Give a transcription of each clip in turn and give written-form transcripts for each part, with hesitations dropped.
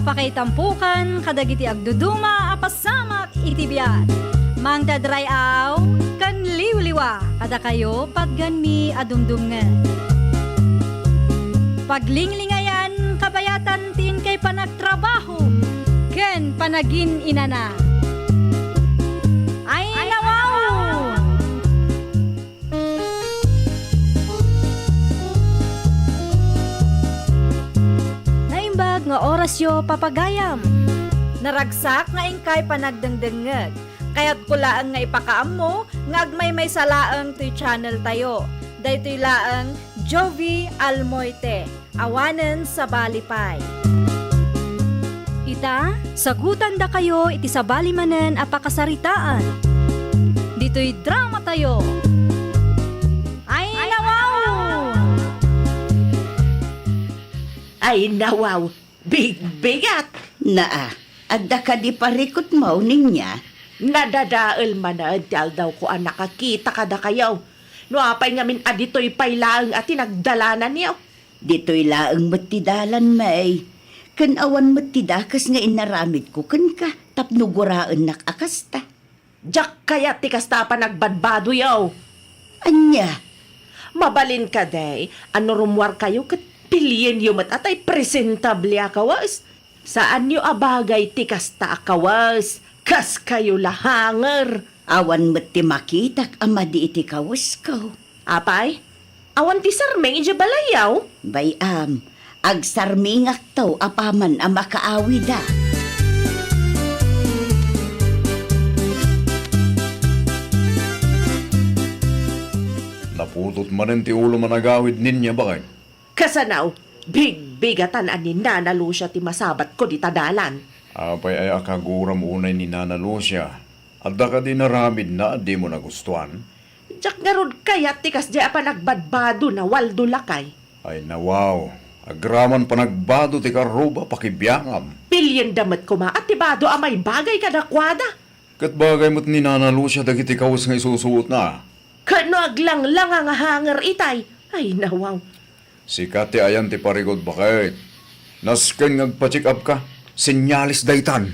Apakaitampukan, kadagiti agduduma, apasamak itibiyat. Mang dadrayaw, kan liwliwa, kada kayo patganmi adumdumngan. Paglinglingayan, kabayatan tin kay panagtrabaho, ken panagin inana. Ay nawaw! Naimbag nga oras yo papagayam. Naragsak nga ingkay panagdengdengeg. Kaya't kulaan nga ipakaam mo, nga agmay salaang to'y channel tayo. Daytoy laang Jovi Almoite, awanen sa Balipay. Ita, sagutan da kayo iti sa balimanen apakasaritaan. Dito'y drama tayo. Ay nawaw! Ay nawaw, bigat. Naa, adda ka di parikot mo ninya. Nadadaal man na adal daw ko ang nakakita kada kayaw. No apay ngamin adito'y paylaang at tinagdalanan niyo. Dito'y laang matidalan may. Kan awan matidakas nga inaramid ko kan ka. Tapnuguraan nakakasta. Diyak kaya tikasta pa nagbadbado yaw. Anya, Mabalin ka day, ano rumwar kayo kat pilien yung mat atay presentable akawas. Saan nyo abagay tikasta akawas? Kas kayo lahanger. awan mati makitak amadi iti kawas ko. Apay, awan ti sarmeng ija balayaw. Bayam, agsarmingak to apaman ang makaawi da. Naputot man ti ulo managawid ninya bakay. Kasanaw, bigatan anin nanalo siya ti masabat ko di tadalan. Apay ay akaguram unay ni Nana Lucia. Adda ka din naramid na di mo nagustuhan. Diyak nga rod kaya tikas di apa nagbadbado na waldo lakay. Ay nawaw, agraman pa nagbado ti karuba pakibiyangam. Pilyen damat ko maatibado amay bagay kadakwada. Kat bagay mo't ni Nana Lucia dagiti kawas nga isusuot na. Kano aglang lang ang hanger itay. Ay nawaw. Si Kati ayan ti parigod bakay. Nasken ngagpa-check up ka, senyalis daytan.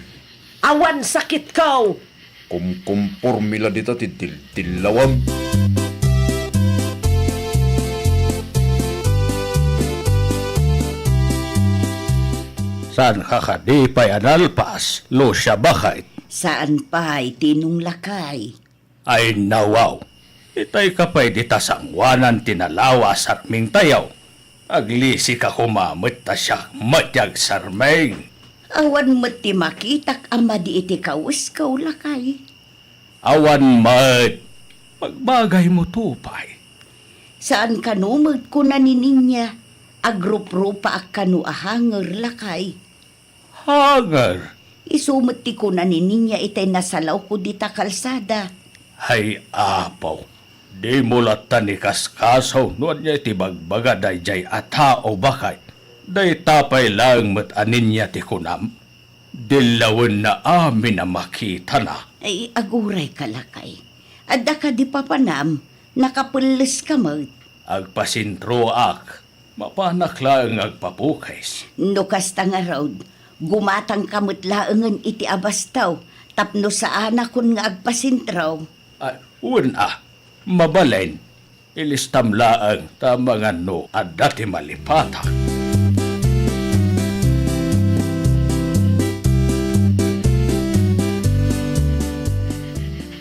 Awan sakit ko. Kumpormila dita ti tilawag. Saan kakadipay analpas, Lucia bakit? Saan pa tinong lakay? Ay nawaw, itay kapay di tasangwanan tinalawa sarming tayaw. Aglisi ka kumamit ta siya matyag sarming. Awan mati makitak amadi iti kawas ko lakay. Awan mat, magbagay mo tupay. Saan kanumag ko na ninya? Agrup-rupa ak kanu ahanger lakay. Hanger, Isumati ko na ninya itay nasalaw ko di ta kalsada. hay apaw. Di mo lata ni kaskasaw noon niya itibagbaga day jay atao bakay. Day tapay lang mat anin niya ti kunam. Dilawan na amin na makita na. Ay aguray ka lakay. Adda ka di papanam, nakapulis ka mo. Agpasintro ak, mapanak lang agpapukais. No kasta nga road, gumatang kamot laangan iti abastaw, tapno sa anak kun nga agpasintraw. Ay, una, mabalain, ilistam laang tamangan no at dati malipatak.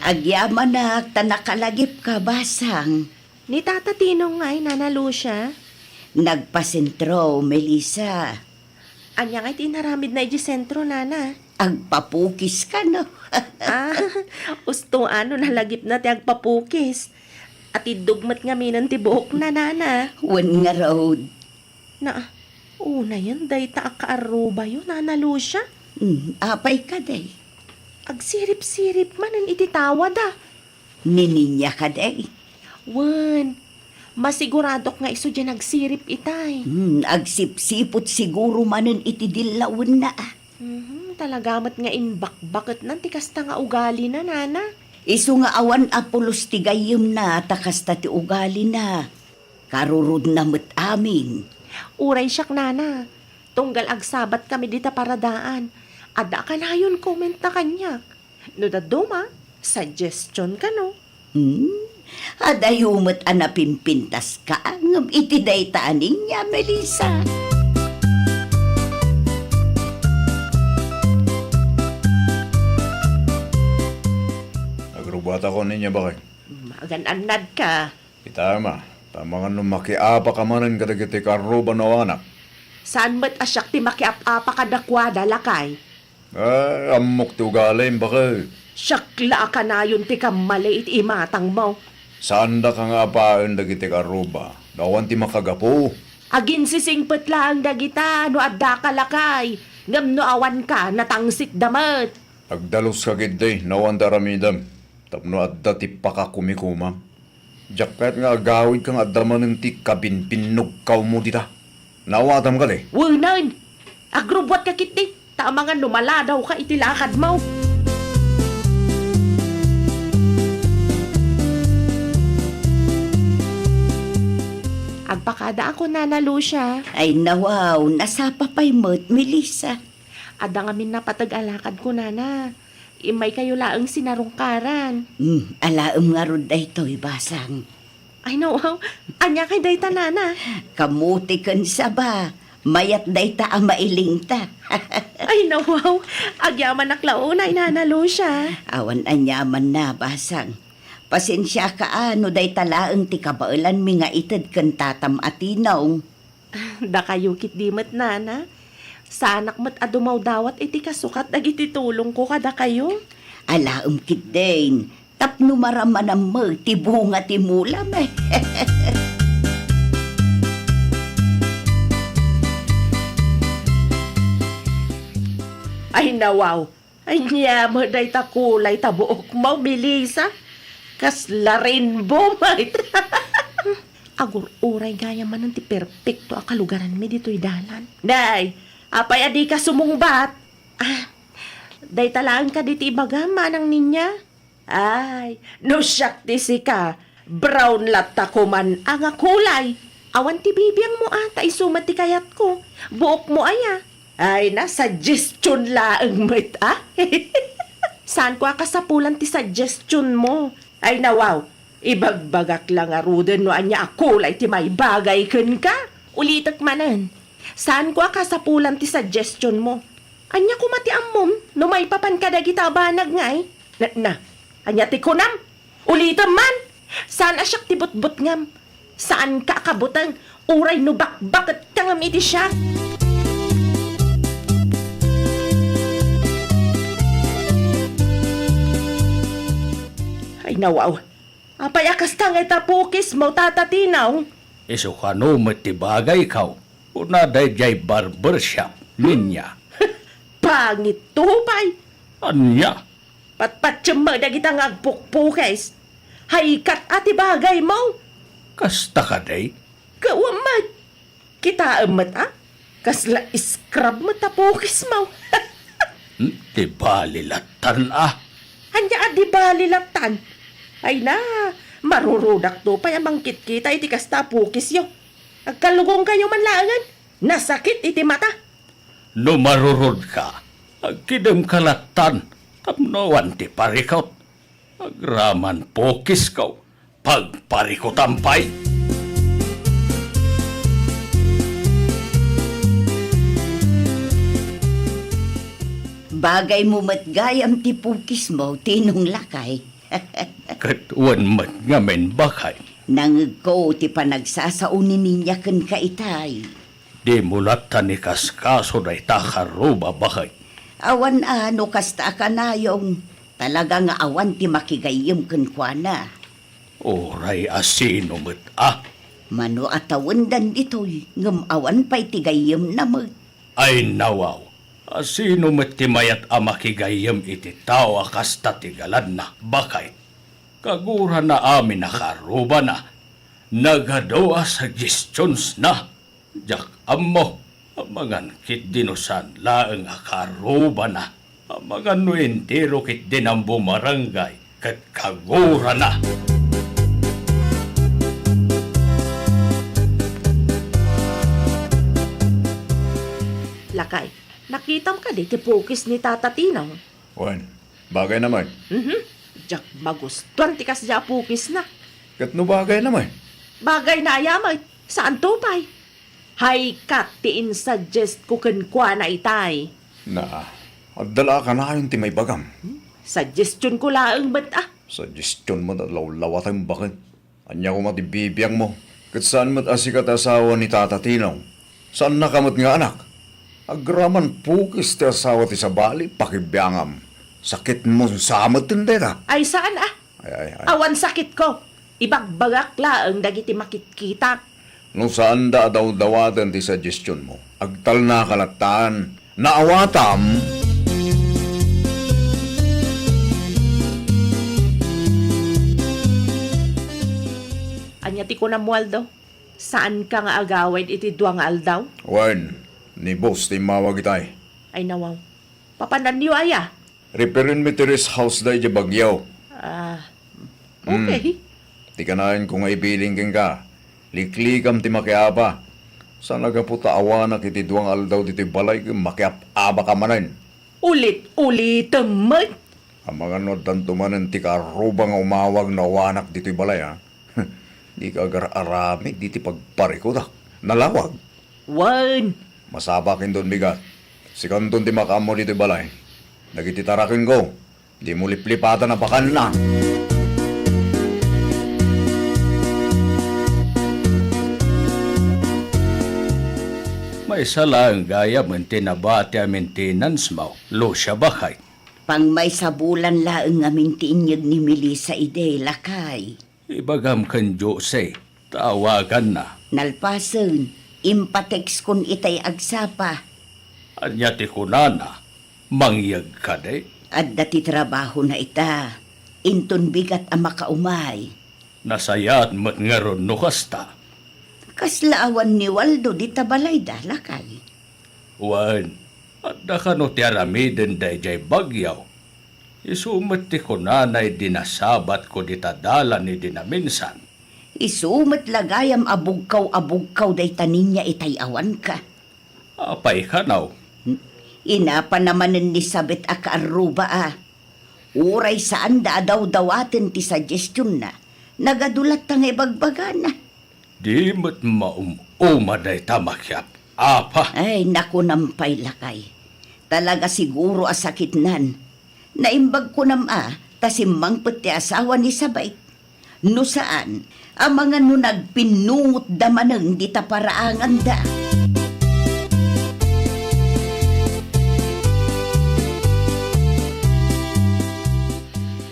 Agyaman na tanakalagip ka basang. Ni Tata Tinong ngay nanalo siya. Nagpasintro, Melissa. Anya ngay tinaramid na sentro nana. Agpapukis ka no. Usto ano nalagip na ti agpapukis. At idugmat nga minan ti buhok na nana. Wan nga road. Na, una yan, day ta akaaruba yun, nanalo siya. Apay ka day. Agsirip-sirip man ang ititawad Nininya ka day. Wan, masiguradok nga iso dyan nagsirip itay. Agsipsipot siguro manan iti dilawan na. Talagamat nga inbakbakit nan ti kasta nga ugali na nana. Isu nga awan apulos ti gayem na takasta ti ugali na. Karurod na met amin. Uray siyak nana. tunggal agsabat kami dita paradaan. Ada ka na yun comment na kanya. No da duma, suggestion ka no. Adayumot anapimpintas ka, ngam itiday taaning niya, Melissa. Nagrubat ako ninyo ba kayo? Magan-anad ka. Itama, tama nga nung makiapa ka manin kadagiti karuba na anak. Saan mo't asyak ti makiap-apa kadakwada lakay? Ay, amok ti ugalim ba kayo? Syakla ka na yun ti kamaliit imatang mo. Saan da ka nga paen dagiti karuba? Dawan ti makagapo. Agin sisingpet lang dagita, no adda ka lakay. Ngam no awan ka, natangsit damat. Agdalos ka gid nawan daramidam. Tapno adda ti pakakumikuma. Jacket nga agawid kang adamanin ti kabinpinog kaw mo dita. Nawatam ka de. Wunan! Agrubwat ka kiti. Tama nga lumala daw ka itilakad mo. Agpakada ako nanalo siya. Ay nawaw, nasapapay mo't, Melissa. Ada nga min napatag-alakad ko nana. Imay kayo laang sinarungkaran. Alaam nga ron daytoy, basang. Ay no, anya kay dayta nana. Kamuti kan saba, mayat dayta ang mailing ta. Ay no, agyaman naklaunay nanalo siya. Awan anyaman na, basang. Pasensya ka ano day talaang ti kabailan mi nga ited kan tatam atinaw. Da kayo kit dimet nana. Sanak mat adumaw dawat iti kasukat dagiti tulong ko kada kayo. Alaam kit din, tapno maramanam mo, ti bunga ti mulam eh. Ay nawaw, ay niya mo day ta kulay ta buok mo, Melissa. Kas la rainbow, mate. Agur uray gaya man ti perfecto a kalugaran mi dito'y dalan. Day, apay adi ka sumungbat. Day talaan ka diti ibaga manang ninya. Ay, no siyak ti sika. Brown latta ko man ang kulay. Awan ti bibiyang mo ata isumat ti kayat ko. Buok mo aya. Ay, na suggestion laang met Saan ko akasapulan ti suggestion mo? Ay nawaw, ibagbagak lang aruden no anya akulay ti may bagay ken ka. Ulitak manan. Saan ko akasapulan ti suggestion mo? Anya kumati ammom, no may papan ka dagita banag ngay. Anya ti kunam? Ulitam man. Saan asyak ti butbut ngam? Saan ka akabutang uray no bakbakat kangam iti siya? Ay nawaw, apay akas ka ngay tapukis mo tatatinaw. Iso ka no matibagay ikaw. Una day jay barbershop ninya. Pangit tupay. Anya? Patpatsama na kitang agpukpukes. Haikat ati bagay mo. Kasta ka day? Kawamat. Kita amat Kasla iskrab mo tapukis mo. Di balilatan Anya adi balilatan. Ay na, marurudak to pa yamang kita iti kas tapukis yo. Agkalugong kayo manlangan. Nasakit iti mata. No marurod ka, agkidem kalatan, tapnoan ti parikot. Agraman pokis kaw, pagparikotampay. Bagay mo matgayam ti pukis mo, tinong lakay. Katuan mat ngamen bakay, Nangag ko ti panagsasaunin niya kan kaitay. di mulatan ni kaskaso na itakaruba bakay. Awan ano kasta ka na yung talaga nga awan ti makigayim kan kuana. Oray asino mat Mano atawandan ditoy, ngam awan pa'y tigayim na mag. Ay nawaw, asino mat timayat amakigayam iti tao akasta tigalad na bakay. Kagura na amin nakaruba na, nagadoa suggestions na. Jak ammo, amangan kit dinusan laeng akaruba na. Amangan no entero kit din ang bumarangay, kat kagura na. lakay. Nakitam ka di, tipukis ni Tata Tinong. Wan, bagay naman. Jak magustuhan ti kas ja pukis na. Kat no bagay naman. Bagay na ayamay, saan tupay? Hay kat tiin suggest ko kenkwa na itay. Na, adala ka na yung timay bagam. Suggestion ko laang ba't Suggestion mo na lawlawatan bakit? Anya ko matibibiyang mo. Kat saan mo't asikat asawa ni Tata Tinong? Saan nakamot nga anak? Agraman pukis ti asawa ti sabali, pakibiyangam. Sakit mo sa amot tindi ta. Ay saan Ay. Awan sakit ko. Ibagbagak laang dagiti makitkita. No saan da daw dawatan ti suggestion mo? Agtal na kalatan. Naawatam. Anya ti ko na mualdo. Saan ka nga agawid iti duwa nga aldaw? Wan, ni boss ti mawag itay. Ay nawaw. Papanan niyo aya. Reperin mi ti res house day di bagyaw. Okay. Ti kanayan ko nga ibiling keng ka. Liklikam ti makiapa. Sa nagaputa awanak iti duwang aldaw diti balay makiap-aba ka manan. Ulit man. Ang mga nodan tumanan ti karuba nga umawag na wanak diti balay ha. Di ka agar-arami diti pagparikudak. Nalawag. Wan. Masabakin doon bigat. Sikan doon ti makamo diti balay. Nagititarakin ko. Di mo liplipatan na bakal na. May salang gaya man tinabati a maintenance mo, lo siya bakay. Pang may sabulan laeng amin tiinyag ni Melissa ide lakay. Ibagam kan Jose, tawagan na. Nalpasen, impatex kun itay agsapa. Anya ti kunana, mangyag ka de. At dati trabaho na ita. Inton bigat ang makaumay. Nasayat mat ngaron no kasta. Kaslaawan ni Waldo di tabalay da lakay. Wan, at ka no ti aramiden jay bagyaw. Isumat ti kunanay dinasabat ko di tadala ni dinaminsan. Isumat lagayam abugkaw day tanin niya itay awan ka. Apay ka naw. Inapa namanen ni Sabit a kaaruba Uray saan da daw dawaten ti suggestion na. Nagadulat ta nga ibagbaga na. Di mat umaday tamakyap. Apa? Ay, naku nampay lakay. Talaga siguro asakit nan. Naimbag ko tasimang pati asawa ni Sabay. No saan, ang mga no nagpinungot damanang di taparaangan da.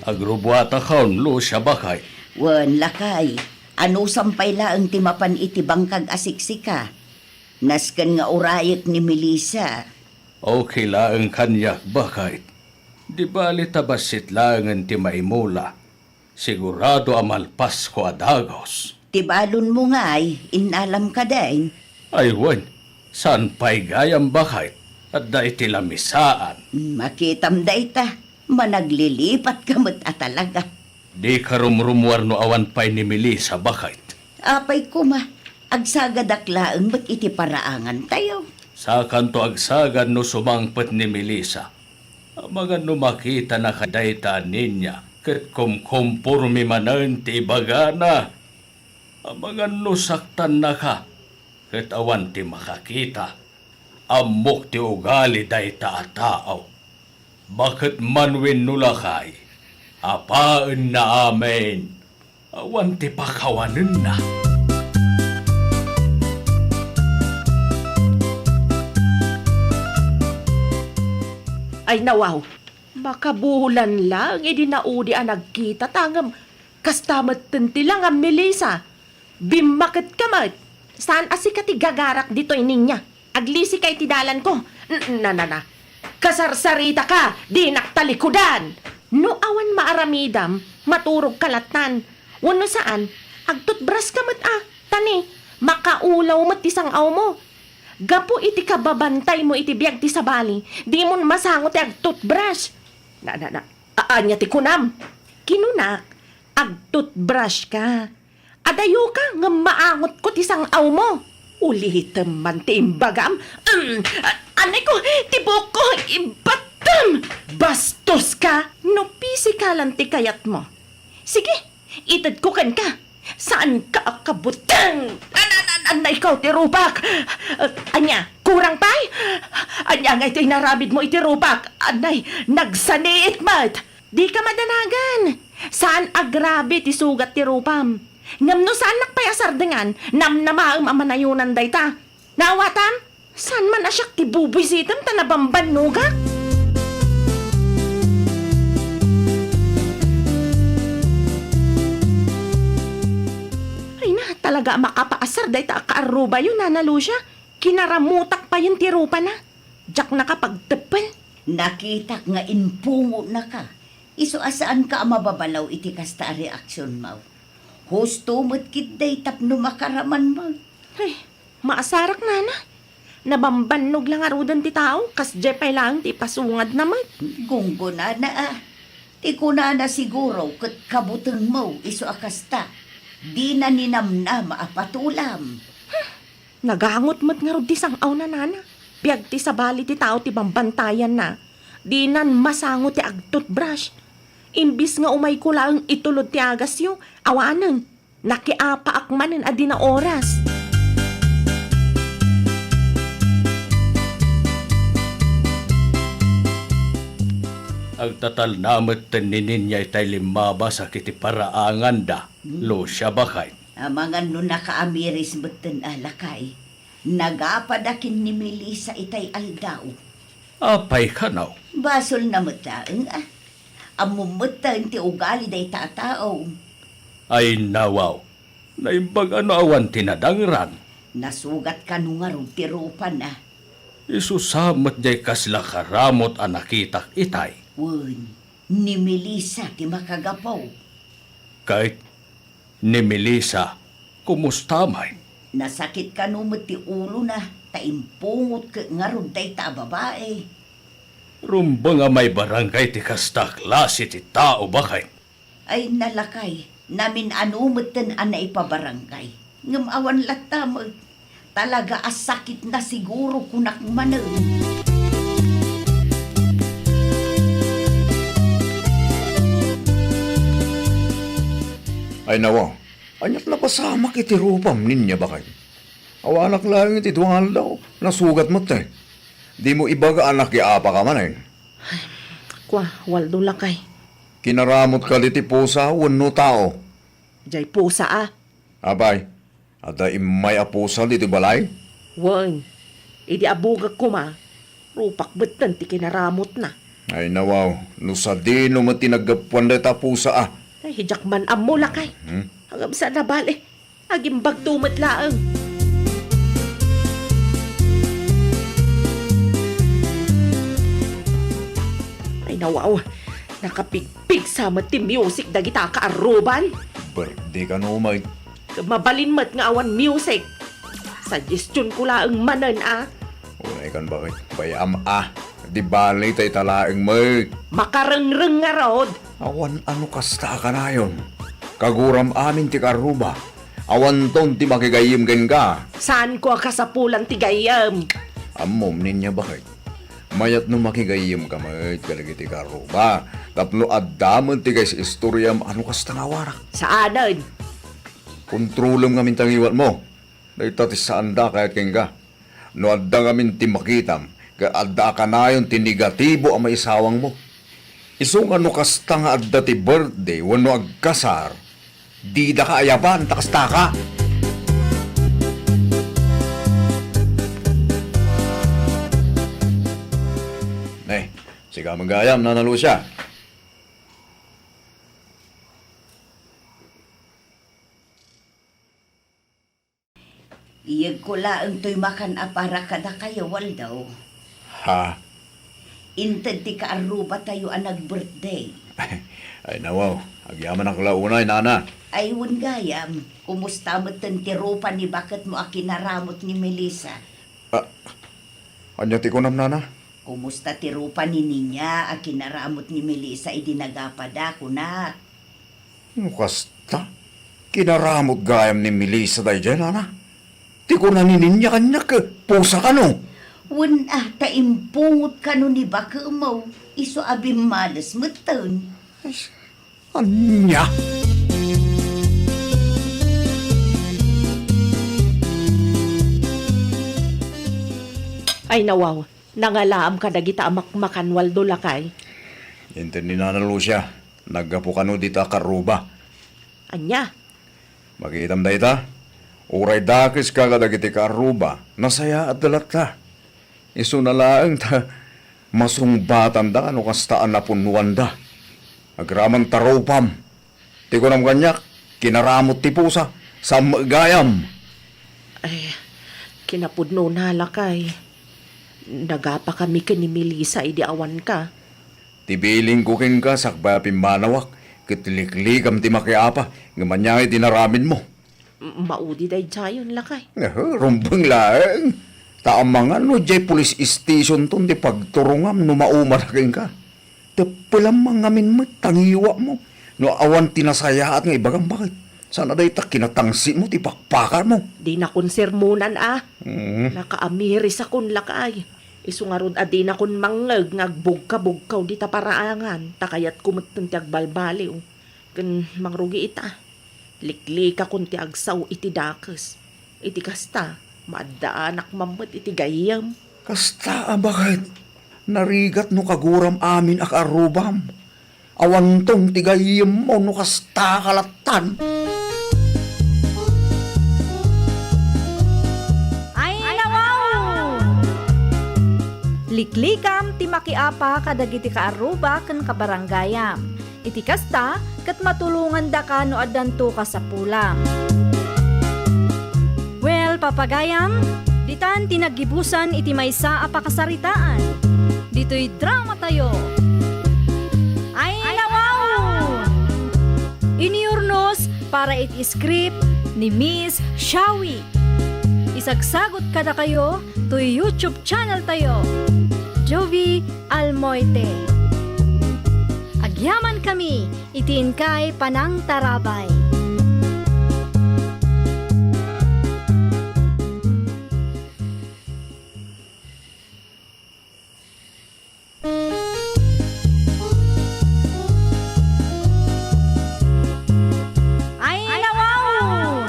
Agrubuata kaon lo siya bakay. Wan lakay, ano sampay laang timapan iti bangkag asiksika. Naskan nga urayek ni Melissa. Okay lang kanyak bakay. Di bali tabasit langan ti maimula. Sigurado amalpas ko adagos. Tibalon mo nga inalam ka din. Aywan, saan pa'y gayang bakay? At da iti lamisaan. Makitam da ita, managlilipat kamot talaga. Di ka rumrumuar no awan pa'y ni Melissa bakay. Apay ko agsagadaklaang ba't iti paraangan tayo? Sa kanto agsagan no sumangpet ni Melissa. Mga no makita na kadayta ninya, ket kumkumpurmi manan ti bagana. Mga no saktan na ka, ket awan ti makakita. Amok ti ugali dayta a tao. Bakit manwin nulakay? Apaan na amen. Awan ti pakawanan na. Ay nawaw, makabulan lang, naudi nagkita tangam. Kastamat tenti lang ang Melissa. Bimakit kamat. Saan asika ti gagarak dito ninya? Aglisi kay tidalan ko. Na. Kasarsarita ka, di naktalikudan. No awan maaramidam, maturog kalatan. Wano saan, agtutbras kamat tani, makaulaw mat tisang aw mo. Gapo iti kababantay mo iti biyag ti sabali, di mo masangot ti ag-toothbrush. Anya ti kunam. Kinunak, ag-toothbrush ka. Adayo ka nga maangot ko ti sang aw mo. Ulitem man ti imbagam. Anay ko, tibok ko, ibatam! Bastos ka! No pisikalan ti kayat mo. Sige, itad ko kan ka. Saan ka akabutang? Anay ikaw, tirubak! Anya, kurang pay? Anya nga ito'y narabid mo itirubak. Anay, nagsaniit mat. Di ka madanagan. Saan agrabe ti sugat ti rupam? Ngam no saan nakpayasardengan, nam na maam amanayunan dayta. Nawatam? Saan man asyak ti bubisitam tanabamban nugak? Ay na, talaga makapaasar dayta akaaruba yun, Nana Lucia. Kinaramutak pa yung tirupa na. Diyak na kapagtepen. Nakita nga inpungo na ka. Iso asaan ka mababalaw iti kasta reaksyon mo. Husto mo't kitday tapno makaraman mo. Ay, maasarak Nana. Nabambannog lang arudan ti tao, kas jepay lang ti pasungad naman. Gunggo na ah. Ti kuna na siguro kat kabutang mo iso akasta. Di na ninamna maapatulam. Nagangot mo't nga rod ti sangaw na Nana. Biyag ti sabali ti tao ti bambantayan na. Di nan masango ti agtutbrush. Imbis nga umay ko lang itulod ti agas yu, awanan. Nakiapa akmanan adi na oras. Ang tatal namat taninin niya itay limaba sa kiti paraangan da. Lucia bakay. Amangan no nakaamiris beten alakay. Nagapadakin ni Melissa itay aldaw. Apay ka now. Basol na mataang ah. Amumutang ti ugali day tatao. Ay nawaw. Naimbag ano awan tinadangran. Nasugat ka nung nga tirupan ah. Isusamot jay kasla karamot ang nakitak itay. Wun, ni Melissa ti makagapaw. Kahit ni Melissa, kumusta may? Nasakit ka numot ti ulo na, taimpungot ka nga ron day ta babae. Rumba nga may barangay ti kasta klase ti tao bakay. Ay nalakay, namin anumot ten ana ipabarangay. Ngam awan lata mo, talaga asakit na siguro kunak manan. Ay nawa, anyat na pasama kiti rupam ninya bakay. Awanak lang iti duwangal daw, nasugat mo tay. Di mo ibaga anak apa ka man ay. Kwa, waldo lakay. Kinaramot ka liti pusa, wano tao. Jay pusa ah. Abay, ada imay apusa dito balay? Wan, idi abugag ko ma. Rupak betan ti kinaramot na. Ay nawaw, no sa di no matinagapuan dita pusa ah. Ay, hijak man amo lakay. Hanggang sa nabali. Agimbag tumat laang. Ay nawaw, nakapigpig sa mati music dagita ka aruban. Birthday ka no may. Mabalin mat nga awan music. Suggestion ko laang manan ah. Unay kan bakit? Bayam ah. Di balay tay talaeng may. Makarengreng nga rod. Awan ano kasta ka na yun? Kaguram amin ti karuba. Awan ton ti makigayim gen ka. Saan ko kasapulan ti gayam? Amom ninya bakit? Mayat no makigayim ka may kalagi ti karuba. Tapno adamon ti guys istoryam ano kasta nga warak. Saanan? Kontrolom nga mintangiwat mo. Dahita ti saan da kahit ken ka. No adda nga min ti makitam. Adda ka na yun ti negatibo ang maisawang mo. Isong ano kasta nga adda ti birthday wano agkasar. Di da ka ayaban, takasta ka. Siga manggayam, Nana Lucia. Iyag ko laang to'y makan apara kada kayo, Waldo. Ha? Inted ti kaaruba tayo ang nag-birthday. Ay nawaw, agyaman ako launay, Nana. Ay, gayam, kumusta mo tirupa ni bakit mo akinaramot ni Melissa? Anya ti kunam, Nana? Kumusta tirupa ni Ninya akinaramot ni Melissa idinagapada ko na. Ano kasta? Kinaramot gayam ni Melissa day dyan, Nana? Ti ko na nininya kanya ka, pusa ka no? Wen taimpungot ka no ni baka mo. Iso abim malas matan. Anya? Ay nawaw, nangalaam ka dagita amak makanwal do lakay. Hintin ni Nana Lucia, naggapo ka no dita karuba. Anya, Magitam da ita, uray dakis ka kadagiti karuba, nasaya at dalata. Isu na laang ta, masungbatan da, ano kastaan na punuan da. Agramang taropam. Ti ko nam kanyak, kinaramot ti pusa, sa magayam. ay, kinapudno na lakay. Nagapa kami ni Melissa, idi awan ka. Tibiling kuking ka, sakba pimbanawak, kitliklikam ti makiapa, gamanyay tinaramin mo. Maudi day chayon lakay. Rumbang laeng. Taamangan no, jay police station ton, di pagturungam, no maumaraking ka. Tepelam mangamin mo, tangiwa mo. No awan tinasaya at nga ibagang bakit. Sana day ta kinatangsi mo, ti pakpakan mo. Di na kun sermonan Hmm. Nakaamiris akon lakay. Isungarod adi na kun mangag ngagbugka-bugkaw di ta paraangan. Takayat kumutun ti agbalbaliw. Kan mangrugi ita. Liklika kun ti agsaw iti dakes. Iti kasta, maadaanak mamot iti gayam. Kasta bakit? Narigat no kaguram amin ak arubam. Awan tong tigayim mo no kasta kalatan. Ay nawaw! Liklikam ti makiapa kadagiti kaaruba ken kabaranggayam. Iti kasta ket matulungan da ka no addanto ka sa pulang. Well, papagayam, ditan tinagibusan iti maysa a pakasaritaan. Dito'y drama tayo. Ay nawaw! Iniurnos para iti script ni Miss Shawi. Isagsagot kada kayo to YouTube channel tayo. Jovi Almoite. Agyaman kami, itiin kay Panang Tarabay. Ay nawaw!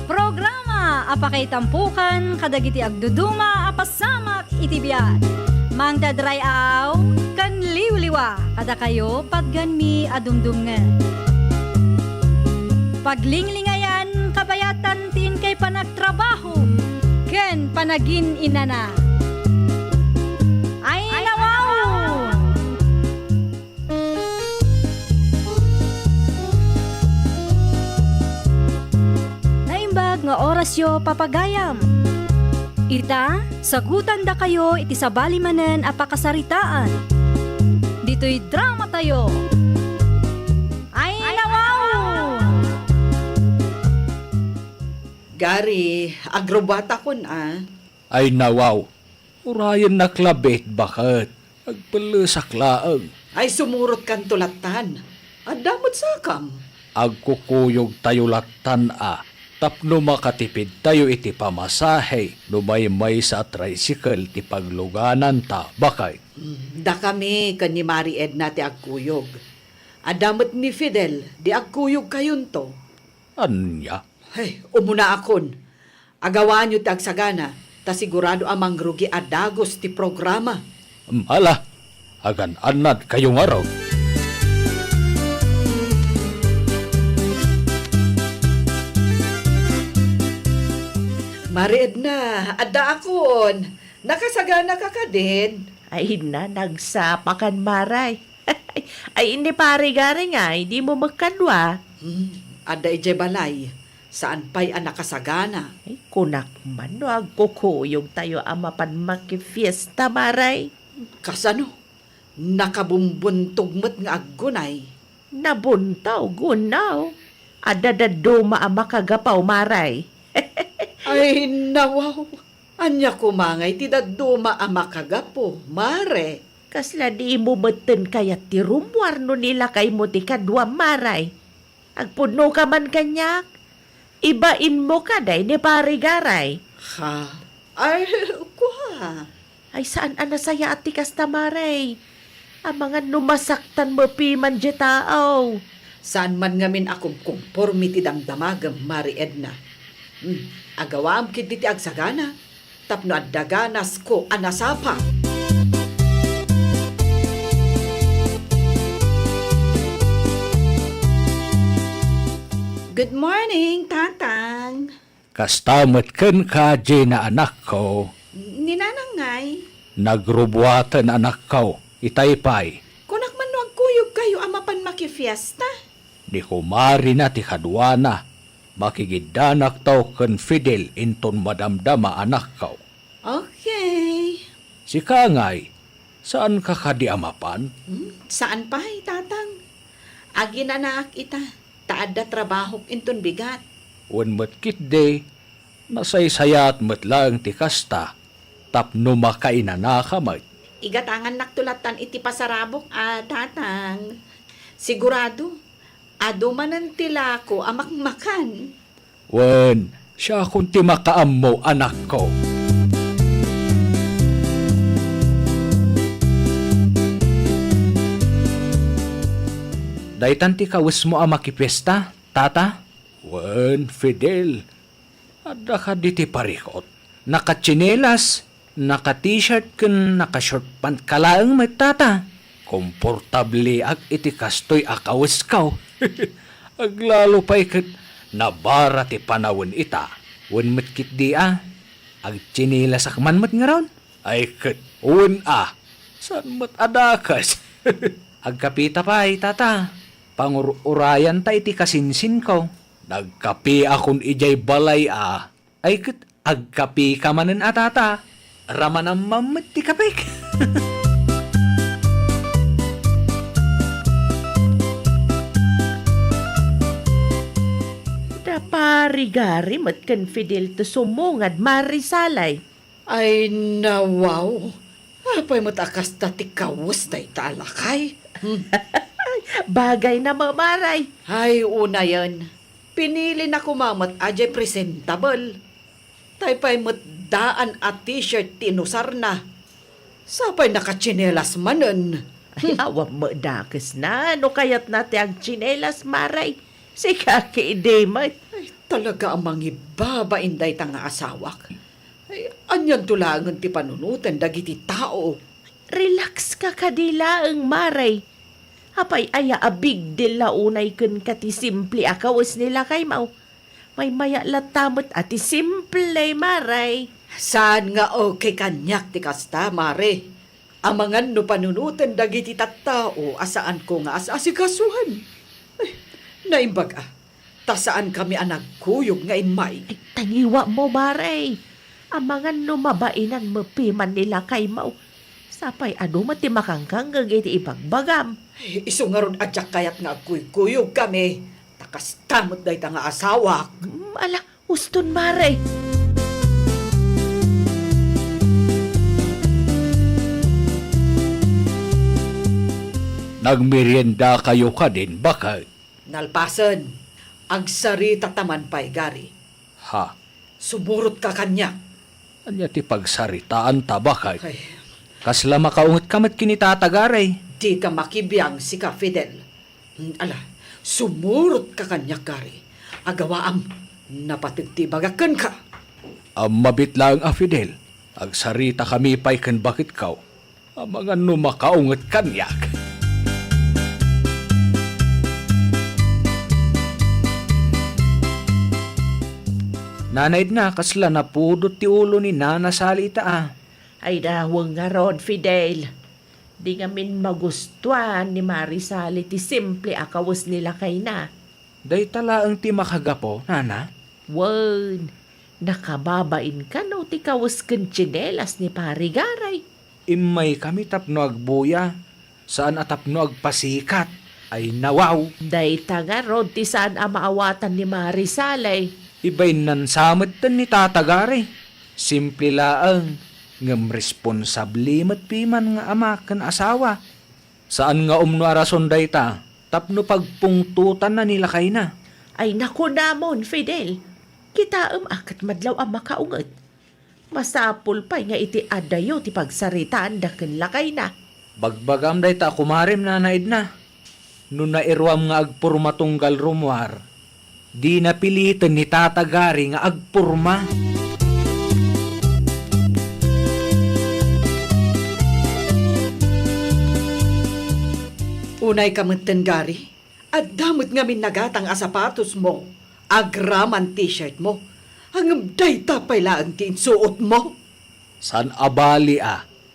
Programa apakay tampukan kadagiti agduduma apasamak itibiyat. Mang dadray aw kan liwliwa kada kayo pagganmi adumdumngan. Paglinglingayan kabayatan tin kay panagtrabaho ken panagin inana. Ay nawaw! Naimbag nga orasyo papagayam. Ita, sagutan da kayo iti sabali manen apakasaritaan. Dito'y drama tayo. Ay nawaw! Gari, agrobata ko na. Ay nawaw, urayan na klabit bakit? Agpalasak laang. Ay sumurot kan tulatan. Adamot sakam. Agkukuyog tayo latan tapno makatipid tayo iti pamasahe no may sa tricycle ti pagluganan ta bakay. Da kami kan ni Mari Edna ti agkuyog. Adamot ni Fidel, di agkuyog kayon to. Anya? Ay, umuna akon. Agawan nyo ti agsagana, ta sigurado amang rugi adagos ti programa. Ala, agan anad kayong araw. Mari Edna, adda akon. Nakasagana ka ka din. Ay na, nagsapakan maray. Ay hindi pare gari nga, hindi mo magkanwa. Adda ije balay. Saan pa'y nakasagana? Ay kunak man no, agkukuyog tayo amapan makifiesta maray. Kasano? Nakabumbuntog nga aggunay. Nabuntaw, gunaw. Adadaduma ang makagapaw maray. Ay, nawaw. Anya kumangay, ti daduma ama kagapo, mare. Kasla di mo meten kaya ti rumwar no nila kay mo ti kadwa maray. Agpuno ka man kanyak. Ibain mo ka day ni pare garay. Ha? Ay, kuha. ka. Ay saan anasaya at tikas na maray? Ang mga numasaktan mo piman di tao. Saan man ngamin akong conformity damdamagam, Mari Edna. Agawaam kiti ti agsagana. Tapno at daganas ko anasapa. Good morning, Tatang. Kastamat ken ka, na anak ko. Ninanangay. Nagrubwatan anak ko, itaypay. Kunak man no ang kuyog kayo amapan makifiesta. Di kumari na ti kadwana. Makigidanak tao ken Fidel inton madamdama anak ko. Okay. Si Kangay, saan ka kadiamapan? Saan pa, Tatang? Agi na naak ita. Taada trabaho inton bigat. Wen matkit de, nasaysayat matlang ti kasta, tapno makainanakamay. Igatangan naktulatan iti pasarabok, Tatang. Sigurado, adumanan tila ko amakmakan. Wen, siya kung ti makaammo anak ko. Daytan ti kawis mo ang makipesta, tata? Wen, Fidel. Ada ka di ti parikot. Nakatsinelas, naka-t-shirt ken naka-short pant kalaang may tata. Komportable ag iti kastoy akawis kaw. Aglalo pa'y kat nabara ti panawin ita. Wen matkit di ag tsinilas akman mat nga ron. Ay kat, wen saan mat adakas? Agkapita pa tata. Pangurayan ta iti kasinsin ko. Nagkapi akon ijay balay Ay kat, agkapi ka manen tata. Raman ang mamit ti kapik. Parigari mat kan Fidel to sumungad marisalay. Ay, nawaw. Apay matakas tati kawus na italakay. Bagay na mamaray. Ay, una yan. Pinili na kumamat ajay presentable. Taypay matdaan at t-shirt tinusar na. Sapay nakatsinelas manen. Ay, awam mo dakas na. No kayat nati ang tsinelas maray. Si kaki idemat. Ay, talaga ang mangibaba inday tanga asawak. Ay, anyan tulangan ti panunutan dagiti tao. Relax ka kadila ang maray. Apay aya a big deal la unay kun kati simple akawas nila kay mau. May maya latamot ati simple maray. Saan nga okay kanyak ti kasta, mare? Amangan no panunutan dagiti tattao asaan ko nga asikasuhan. Ay, naimbag tasaan kami ang nagkuyog nga imay. Ay, tangiwa mo maray. Amangan no mabainan mo piman nila kay mau. Sapay mati makangkang iti ibagbagam. Ay, iso nga ron adyak kayat nga kuyog kami. Takas tamot day ta nga asawak. Ala, uston maray. Nagmerienda kayo ka din, bakay? Nalpasan, agsari tataman pa'y gari. Ha? Sumurot ka kanya. Anya ti pagsaritaan ta, bakay? Ay, Kasla makaungot kamat kinitatagaray. di ka makibiyang si ka Fidel. Ala, sumurot ka kanya gari. Agawaam, napatigtibagakan ka. Ang mabit lang Fidel. Agsarita kami pa'y kan bakit kaw. Ang mga numakaungot kanyak. Nanaid na kasla na pudot ti ulo ni Nana salita Ay dawang nga rod, Fidel. Di ngamin magustuhan ni Marisali ti simple akawas nila kay na. Day tala ang ti makagapo, Nana. Wan, nakababain ka no ti kawas kan tsinelas ni Parigaray. Imay kami tapno agbuya. Saan atapno agpasikat. Ay nawaw. Day taga rod ti saan amaawatan ni Marisalay. Ibay nan samad tan ni tatagari. Simple laang. Ngam responsable mat piman nga ama kan asawa. Saan nga umno arason day ta? Tapno pagpungtutan na nila kay na. Ay naku namon, Fidel. Kita akat madlaw ang makaungat. Masapul pa nga iti adayo ti pagsaritaan daken lakay na. Bagbagam day ta kumarim na naid na. No nairwam nga agpurma tunggal rumwar, di napilitan ni tatagari nga agpurma. Unay kamantan gari, at damot nga minagatang asapatos mo, agraman t-shirt mo, hanggang day tapay laang tinsuot mo. San abali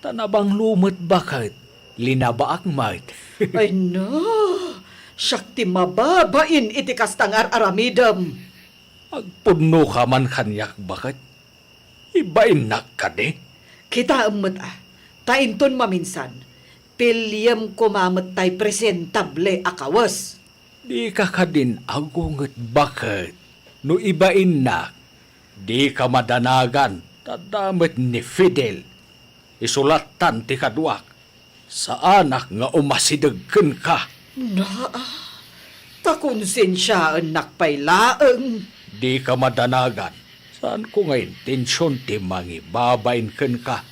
tanabang lumot bakit, linabaak might. Ay no, syakti mababain iti kastangar aramidam. Agpuno ka man kanyak bakit, ibain nak ka de. Kita amat tainton maminsan, pilyam kumamat tay presentable akawas. Di ka din agunget bakit, no ibain nak, di ka madanagan, tadamit ni Fidel. Isulatan ti kadwak, sa anak nga umasidagken ka. Takonsensyaan nakpay laeng. Di ka madanagan, saan ko nga intensyon ti mangibabain ken ka.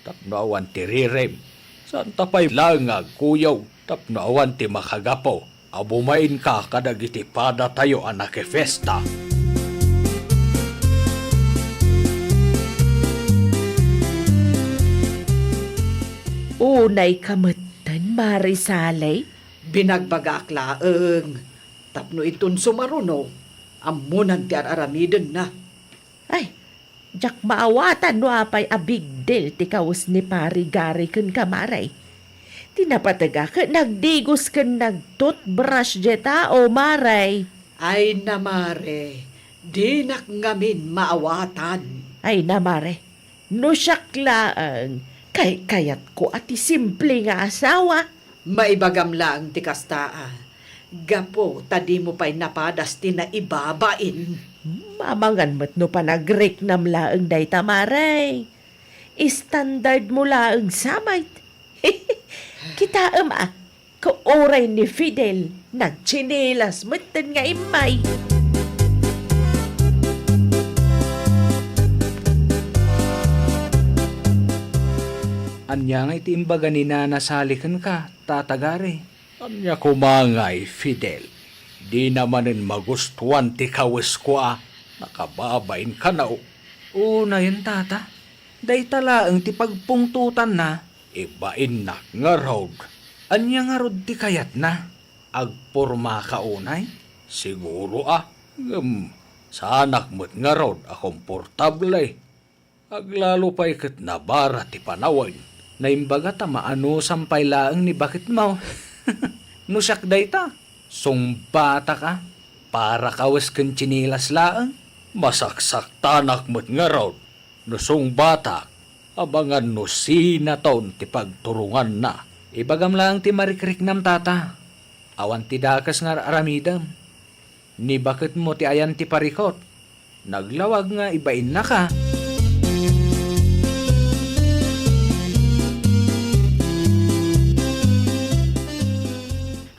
Tapnoawan ti rirem, saan tapay langag kuyaw, tapnoawan ti makagapo. Abumain ka kadagiti pada tayo anak e festa. Unay kamutan, Marisalay. Binagbagak laeng. Tapno itun sumaruno, amunan ti aramiden na. Ay, jak maawatan no apay a big deal ti kawas ni Pari-Gari ken kamaray. Tinapataga ka nagdigos ken nagtoothbrush jeta o maray. Ay namare, di nak ngamin maawatan. Ay namare, no syaklaan, kay kayat ko ati simple nga asawa. Maibagam lang ti kastaa. Gapo, tadi mo pa'y napadas ti na ibabain. Mamangan mo't no panagrek nam laeng day tamaray. Standard mo laeng samay. Kita kauray ni Fidel, nagchinelas mo't nga imay. Anya nga iti imbaga ni nanasalikan ka, tatagari. Anya kumangay, Fidel. Di namanin magustuhan ti kawis ko nakababain ka na Una yun, tata. Day talaang ti pagpungtutan na, ibain na nga road. Anya nga road ti kayat na. Agpurma ka unay? Siguro sa anak mo't nga road komportable. Aglalo pa ikat na bara ti panawin. Naimbaga ta maano sampay laang ni bakit mo. Nusak day ta. Sumbata ka. Para kawas kan chinilas laang. Masaksak tanak mo't nga raw. Nusong bata. Abangan no sinataon ti pagturungan na. Ibagam lang ti marikrik nam tata. Awan ti dakas nga aramidam. Ni bakit mo ti ayan ti parikot. Naglawag nga ibain na ka.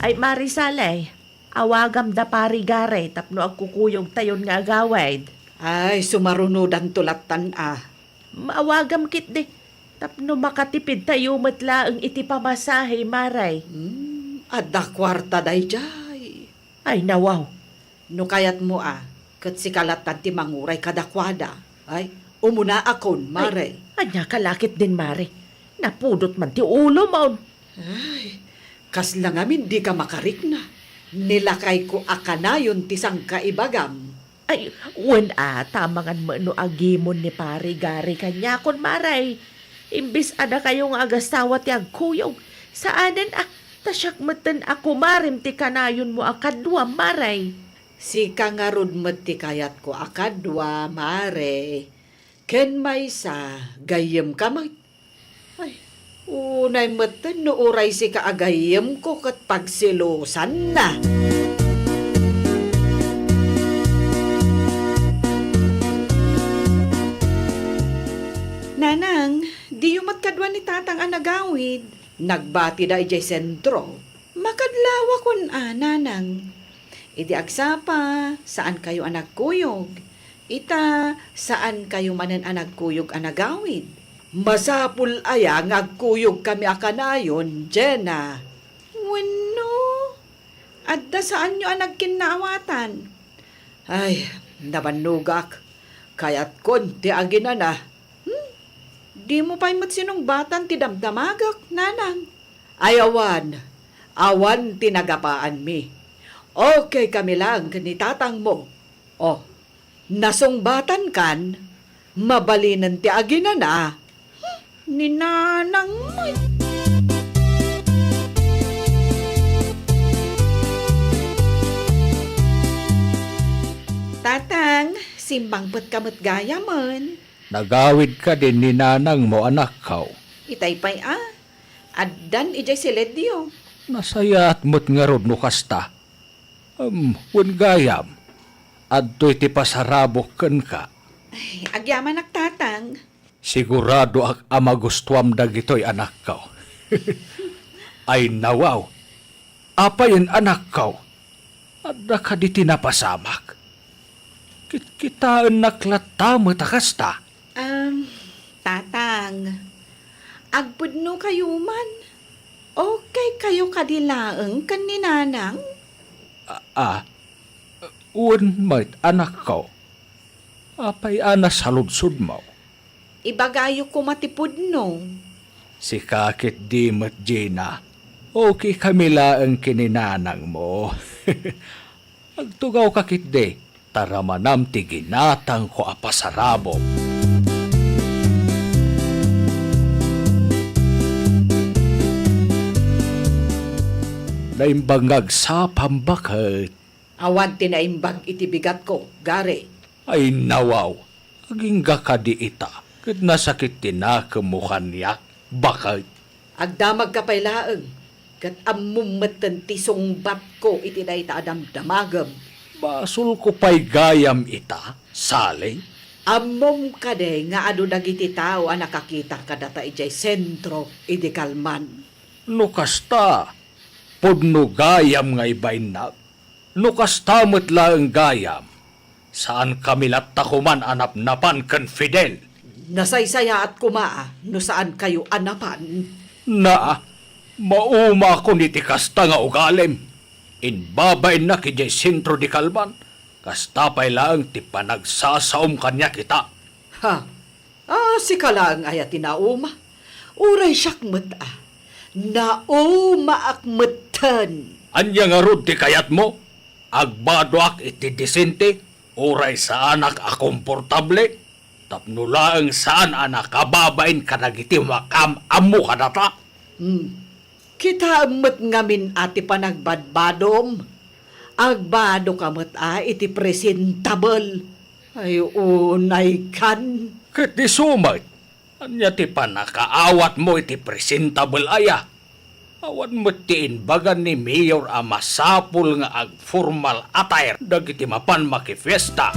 Ay Marisalay, awagam da Pari-Gari tapno agkukuyog tayon nga agawid. Ay, sumarunodan tulatan Maawagam kit de, tapno makatipid tayo matlaang iti pamasahe maray. Adda kwarta day jay. Ay nawaw, No kayat mo kat sikalatan ti manguray kadakwada. Ay, umuna akon, mare. anya kalakit din mare. Napudot man ti ulo maun. Kas lang amin di ka makarik na. Nilakay ko akanayon ti sang kaibagam. Ay, wen tamangan mo no agimon ni Pari-Gari kanya kon maray. Imbis ada kayong agastawa ti agkuyog. Saanen tasyak meten ako marim ti kanayon mo akadwa maray. Si kangarod met ti kayat ko akadwa, mare. Ken may sa gayem kamay. Ay, unay meten no uray si kaagayem ko kat pagsilusan na. Nanang, di yumat kadwa ni tatang anagawid. Nagbati da ijay sentro. Makadlawa kun nanang. Idi agsapa, saan kayo anak kuyog? Ita, saan kayo manan anagkuyog anagawid? Masapul aya ngagkuyog kami akanayon, Jenna. Wano? Adda saan nyo ang nagkinaawatan? Ay, nabanugak. Kaya't konti agina na. Di mo pa'y sinong batan ti damdamagak, nanang. Ay awan. Awan tinagapaan mi. Okay kami lang ni tatang mo. Oh, nasungbatan kan, mabalinan ti agina na. Ni nanang mo. Tatang, simbang ba't kamot gaya man? Nagawid ka din ni nanang mo anak kaw. Itay pa'y addan ijay siledyo. Nasaya at mo't nga rod no kasta. Wen gayam. Adto'y ti pasarabok ken ka. Ay, agyaman tatang. Sigurado ang amagustuam dagitoy anak kaw. Ay nawaw. Apayin anak kaw. Adda ka di tinapasamak. Kitaan naklata kasta. Tatang, agpudno kayo man. Okay kayo kadilaeng kan ni nanang? Un mo't anak kaw. Apay ana saludsud mo. Ibagayo ko matipudno. Si kakit di mo't Gina. Okay kami laang kininanang mo. Agtugaw kakit di. Tara manam ti ginatang ko apasarabo. Naimbangag sa pambakit. Awan tinaimbag itibigat ko, gare. Ay nawaw, aging gakadi ita. Kat nasakit tinakemukhan niya. Bakit? Agdamag ka pa'y laeng. Kat amumatan ti sungbat ko iti day taadam damagam. Basul ko pa'y gayam ita, sali. Amom ka de nga ado dagiti tao ang nakakita ka data ijay sentro iti kalman. Nukasta, pudno gayam nga ibayin na. Nukasta mo't laeng gayam. Saan kami takuman anap-napan kan Fidel? Nasaysaya at kumaa no saan kayo anapan. Na, mauma ko ni ti kasta nga ugalim. Inbabain na kijay sentro di kalman. Kastapay lang ti panagsasaom kanya kita. Ha? Si kalang aya tinauma. Uray siyak mata. Nauma akmatan. Anya nga rod ti kayat mo? Agbado ak iti disente. Uray sa anak akomportable. Tapno lang saan anak kababain ka nagiti makam amu ka data. Kita amat ngamin ati panagbadbadom. Agbado kamat iti presentable. Ay unay kan. Kiti sumay. Anya ti panakaawat mo iti presentable aya. Awan mo tiin bagan ni Mayor a masapul nga ag formal attire dagiti mapan makifiesta.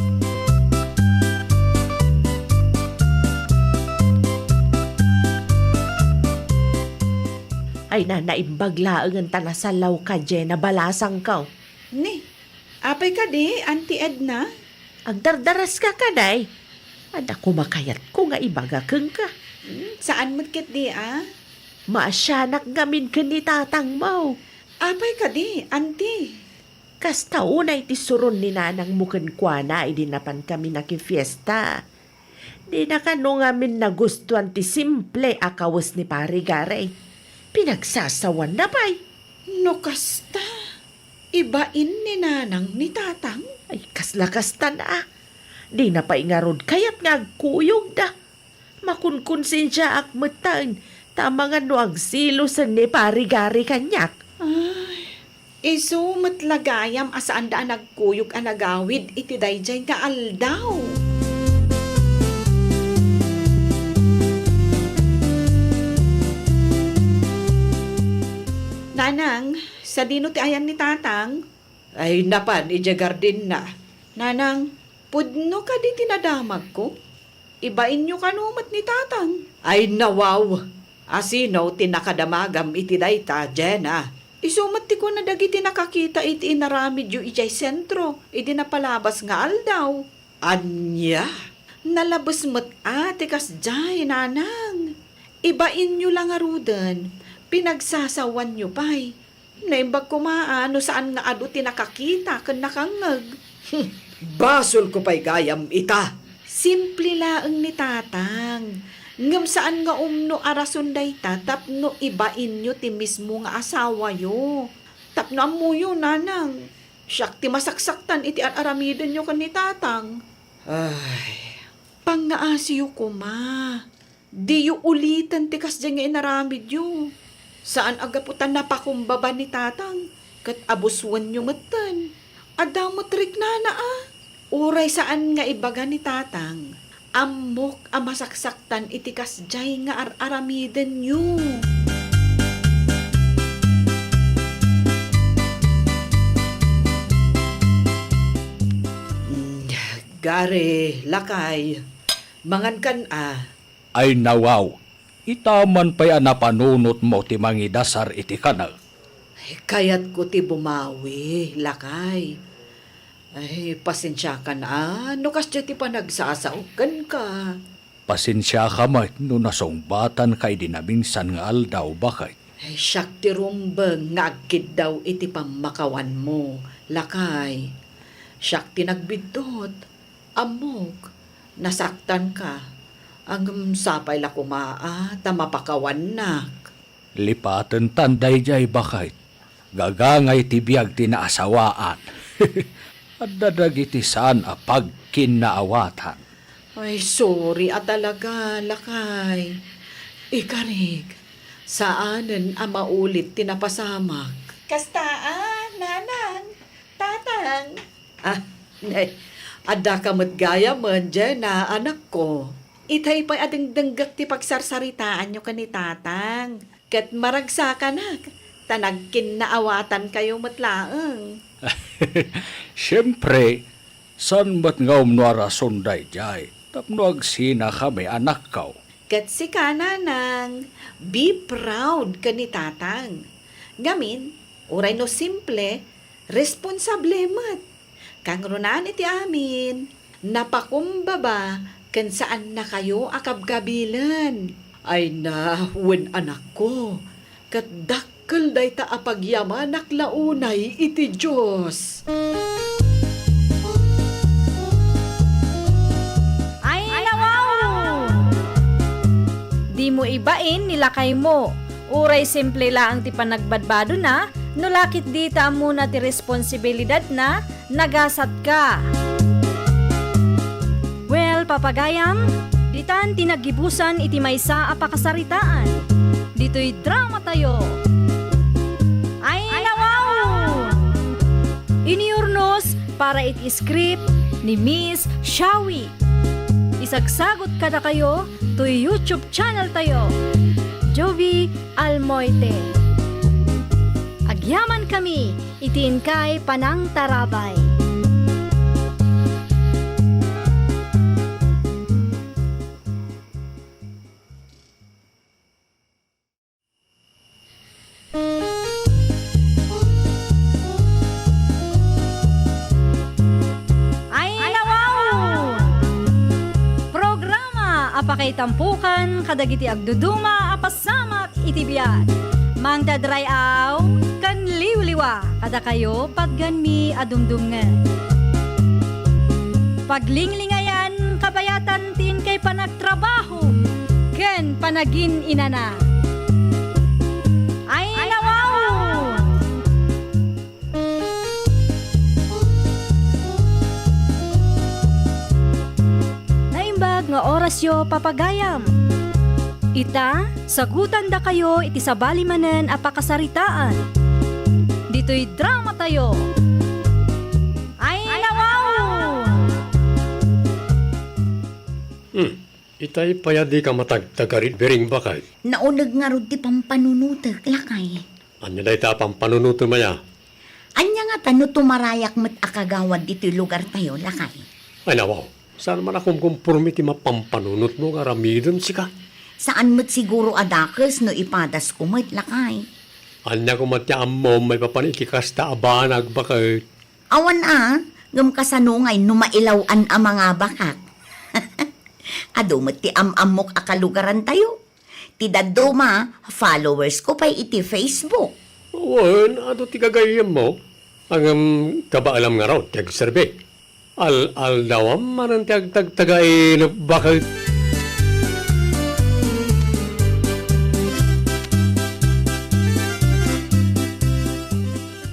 Ay na naimbag laeng ang tanasalaw ka, Jenna, balasang ka. Ni, apay ka di, Auntie Edna? Agdardaras ka kaday. Ada kumakayat ko nga ibaga keng ka. Saan magkit di, Maasyanak gamin ka ni tatang mo. Apay ka di, Auntie. Kasta unay ti suron ni nanang muken kwa na idinapan kami nakifiesta. Di na kano ngamin nagustuhan ti simple akawas ni Parigare. Pinagsasawan na pa'y. No kasta, ibain ni nanang ni tatang. Ay kasla-kasta na. Di na pa'y nga rod kayat nga agkuyog da. Makunkun siya akmatan. Tama nga no ang silusan ni Parigare kanyak. Iso matlagayam asaan daan nagkuyog ang nagawid iti dayjay nga aldaw. Nanang, sa dino ti ayan ni tatang? Ay napan, ija garden na. Nanang, pudno ka di tinadamag ko? Ibain nyo kanumat ni tatang. Ay nawaw. Asino tinakadamagam iti dayta, Jenna. Isumat ti ko na dagiti nakakita iti inaramid yu ijay sentro. Idi napalabas nga aldaw. Anya, nalabas mo't tikas jay, nanang. Ibain nyo lang arudan, pinagsasawan nyo pa'y. Naimbag kumaano saan nga ado tinakakita kan nakangag. Basol ko pa'y gayam ita. Simple laeng ni tatang. Ngam saan nga umno arason day tapno ibain nyo ti mismo nga asawa yo. Tapno mo yun, nanang. Siyak ti masaksaktan iti aramiden nyo kan ni tatang. Ay, pangaasiyo ko ma. Di yu ulitan ti kasdyan nga inaramid yu. Saan agaputan napakumbaba ni tatang? Kat abuswan nyo matan. Adamot rik na Uray saan nga ibaga ni tatang. Amok amasaksaktan iti kasdyan nga aramiden nyo. Gare, lakay, mangan kan Ay nawaw, itaman pa'y anapanunot mo ti mangidasar iti kanag. Kayat ko ti bumawi, lakay. Ay, pasensya ka na, no kasya ti panagsasaukan ka. Pasensya ka mat no nasungbatan kay dinabinsan nga aldaw bakay. Ay, siyak ti rumbeng nga agkid daw iti pamakawan mo, lakay. Siyak ti nagbidot, amok, nasaktan ka. Ang sapay la kumaa, tamapakawan nak. Lipaten tanday jay bakay. Gagangay ti biyag tinaasawaan. At dadagiti saan apag kinaawatan. Ay, sorry talaga, lakay. Ikarig, saanan ang maulit tinapasamak? Kastaan, nanang, tatang. Nay, ada ka gaya man dyan na anak ko. Itay pa'y adengdenggak ti pagsarsaritaan nyo ka ni tatang. Kat maragsa ka na, tanagkin na awatan kayo matlaang. Siyempre, san ba't nga umnuara sunday jay? Tapno agsina kami anak kaw. Kat si ka, nanang, be proud ka ni tatang. Ngamin, uray no simple, responsable mat. Kang runan iti amin, napakumbaba, kan saan na kayo akabgabilan. Ay na, wen anak ko, kat dakkel day ta apagyaman naklaunay iti Diyos. Ay, nawaw! Di mo ibain nilakay mo. Uray simple lang ti panagbadbado na, no lakit dita muna ti responsibilidad na, nagasat ka. Well, papagayam, ditan tinagibusan iti maysa a pakasaritaan. Dito'y drama tayo. Ay, nawaw! Iniurnos para iti script ni Miss Shawi. Isagsagot kada kayo to YouTube channel tayo. Jovi Almoite. Agyaman kami, itiin kay Panang Tarabay. Apakay tampukan, kadagiti agduduma, apasamak itibiyat. Mang dadray aw, kan liwliwa, kada kayo patganmi adumdumngan. Paglinglingayan, kabayatan tin kay panagtrabaho, ken panagin inana. Ay, nawaw! Nga orasyo papagayam. Ita, sagutan da kayo iti sabali manen a pakasaritaan. Dito'y drama tayo. Ay, nawaw! Itay payadi ka matagtagarit bering bakay. Naunag nga ro ti pampanunutek, lakay. Anya day ta pampanunuto maya. Anya nga tano tumarayak met akagawad dito lugar tayo, lakay. Ay nawaw, saan man akong kumpurmi ti mapampanunot mo aramidon sika? Saan met siguro adakes no ipadas ko met, lakay. Anya ko matyaam mo may papanitikas ta abanag bakay. Awan Ngam kasanungay numailawan ang mga bakak. Adumot ti amok akalugaran tayo. Ti daduma, followers ko pa iti Facebook. Wan, ato ti kagayam mo. Ang kabaalam nga raw, tiyag serbe. Al dawam manan tiyag tagtagay na bakit.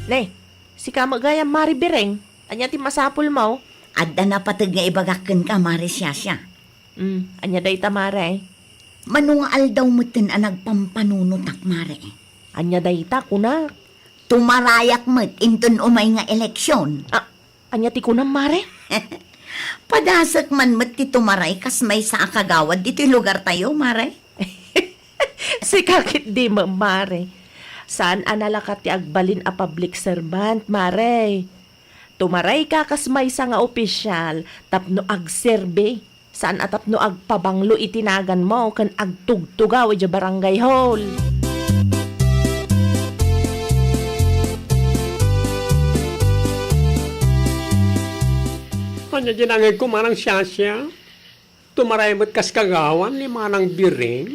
Nay, si kamagayam Mari Bireng, anya ti masapul mo. Adda na patag nga ibagakan ka, Mare Siyasya. Anya day ta Mare. Manungal daw mo tin ang nagpampanunot ak, Mare. Anya day ta kunak. Tumarayak mo't intun umay nga eleksyon. Anya ti kunam Mare. Padasak man mo't ti tumaray kas may sa akagawad dito lugar tayo, Mare. Si kakit di mo Mare. Saan analakat ti agbalin a public servant, Mare? Tumaray ka kas may sa nga opisyal, tapno agserbe. Saan atapno agpabanglo itinagan mo kan agtugtugaw iti barangay hall. Anya ginangay ko manang siyasya. Tumaray mo't kas kagawan ni manang biring.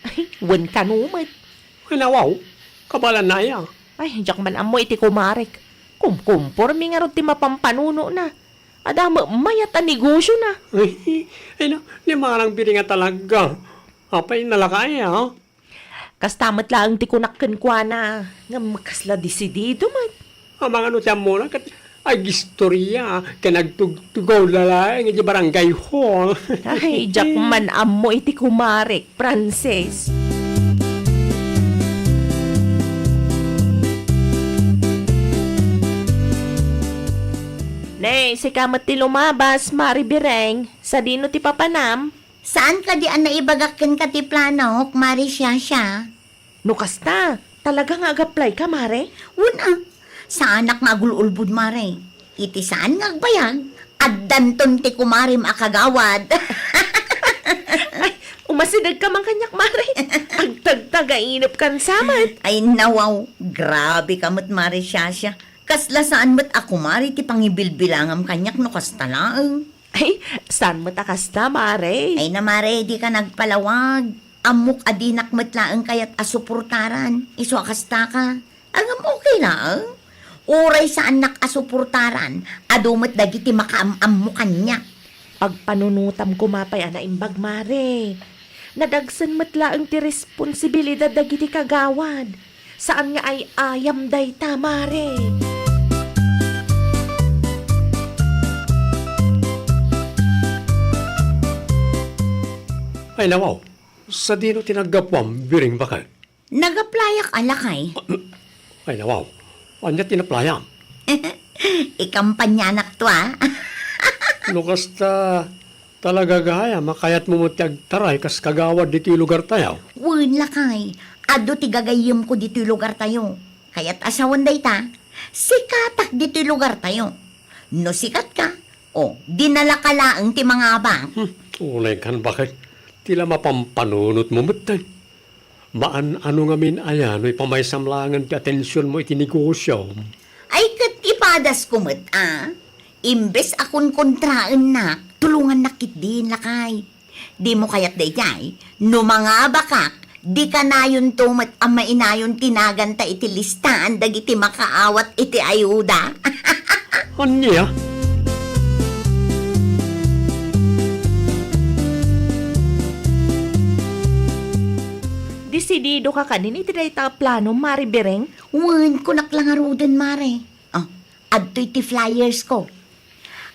Ay, wen kanumat. Ay nawaw, kabalan na ya. Ay, jak man amo iti kumarek. Kumkumpor mi nga ron ti mapampanuno na. Adama mayat a negosyo na. Ay na, ni manang biring nga talaga. Apay nalakay ha. Kastamat lang ti kunakken kwa na. Nga makasla disidido man. Ang mga nutya mo lang, ay gistorya, kanagtugtugaw lalay, nga barangay hall. Ay, jak man amo iti kumarek, Frances. Nay, si kamat ti lumabas, Mari Bireng, sa dino ti papanam. Saan ka di an naibagakan ka ti plano, Mare Siyasya? Nukasta, talaga nga ag-apply ka, Mare? Una, sa anak nga agululbud, Mare. Iti saan nga agbayag? Addanton ti kumarim akagawad. Ay, umasidag ka man kanyak, Mare. Agtagtagainip kan samat. Ay nawaw, grabe ka mo't, Mare Siyasya. Kasla saan mo't ako, Mare, ti pangibilbilangam kanyak no kastalaang. Ay, saan mo takasta, Mare? Ay na, Mare, di ka nagpalawag. Amok adinak mo't laang kayat asuportaran. Iso akasta ka. Agam okay laang. Uray sa anak asuportaran. Adumot dagiti makaamam mo kanya. Pagpanunutam kumapay ana imbag, Mare. Nadagsan matlaang ti responsibilidad dagiti kagawad. Saan nga ay ayam dayta, Mare? Ay nawaw, sa dino tinagapwam, biring bakal. Nagaplayak alakay. Ay nawaw, anya tinaplayam. Ikampanyanak to, ah. Lukas talaga gaya, makayat mo mo'tiyag taray kas kagawad dito yung lugar tayo. Wen lakay. Ado ti gagayem ko dito yung lugar tayo. Kaya't asawan day ta. Sikatak dito yung lugar tayo. No sikat ka, o dinala ka laang ti mga abang. Ulay kan bakit? Tila mapampanunot mo matay. Maan ano nga min ayan, may pamaysamlangan ti atensyon mo itinegosyo. Ay kat ipadas ko mat, ah. Imbes akon kontraan na, tulungan nakit din lakay. Di mo kayat day jay, no mga bakak, di ka nayon tumat ang mainayon tinaganta iti listaan dagiti makaawat iti ayuda. Anya? Desidido ka kanin iti dayta plano, Mari Bireng? Wen, kunak lang arudan, Mare. Oh, adto iti flyers ko.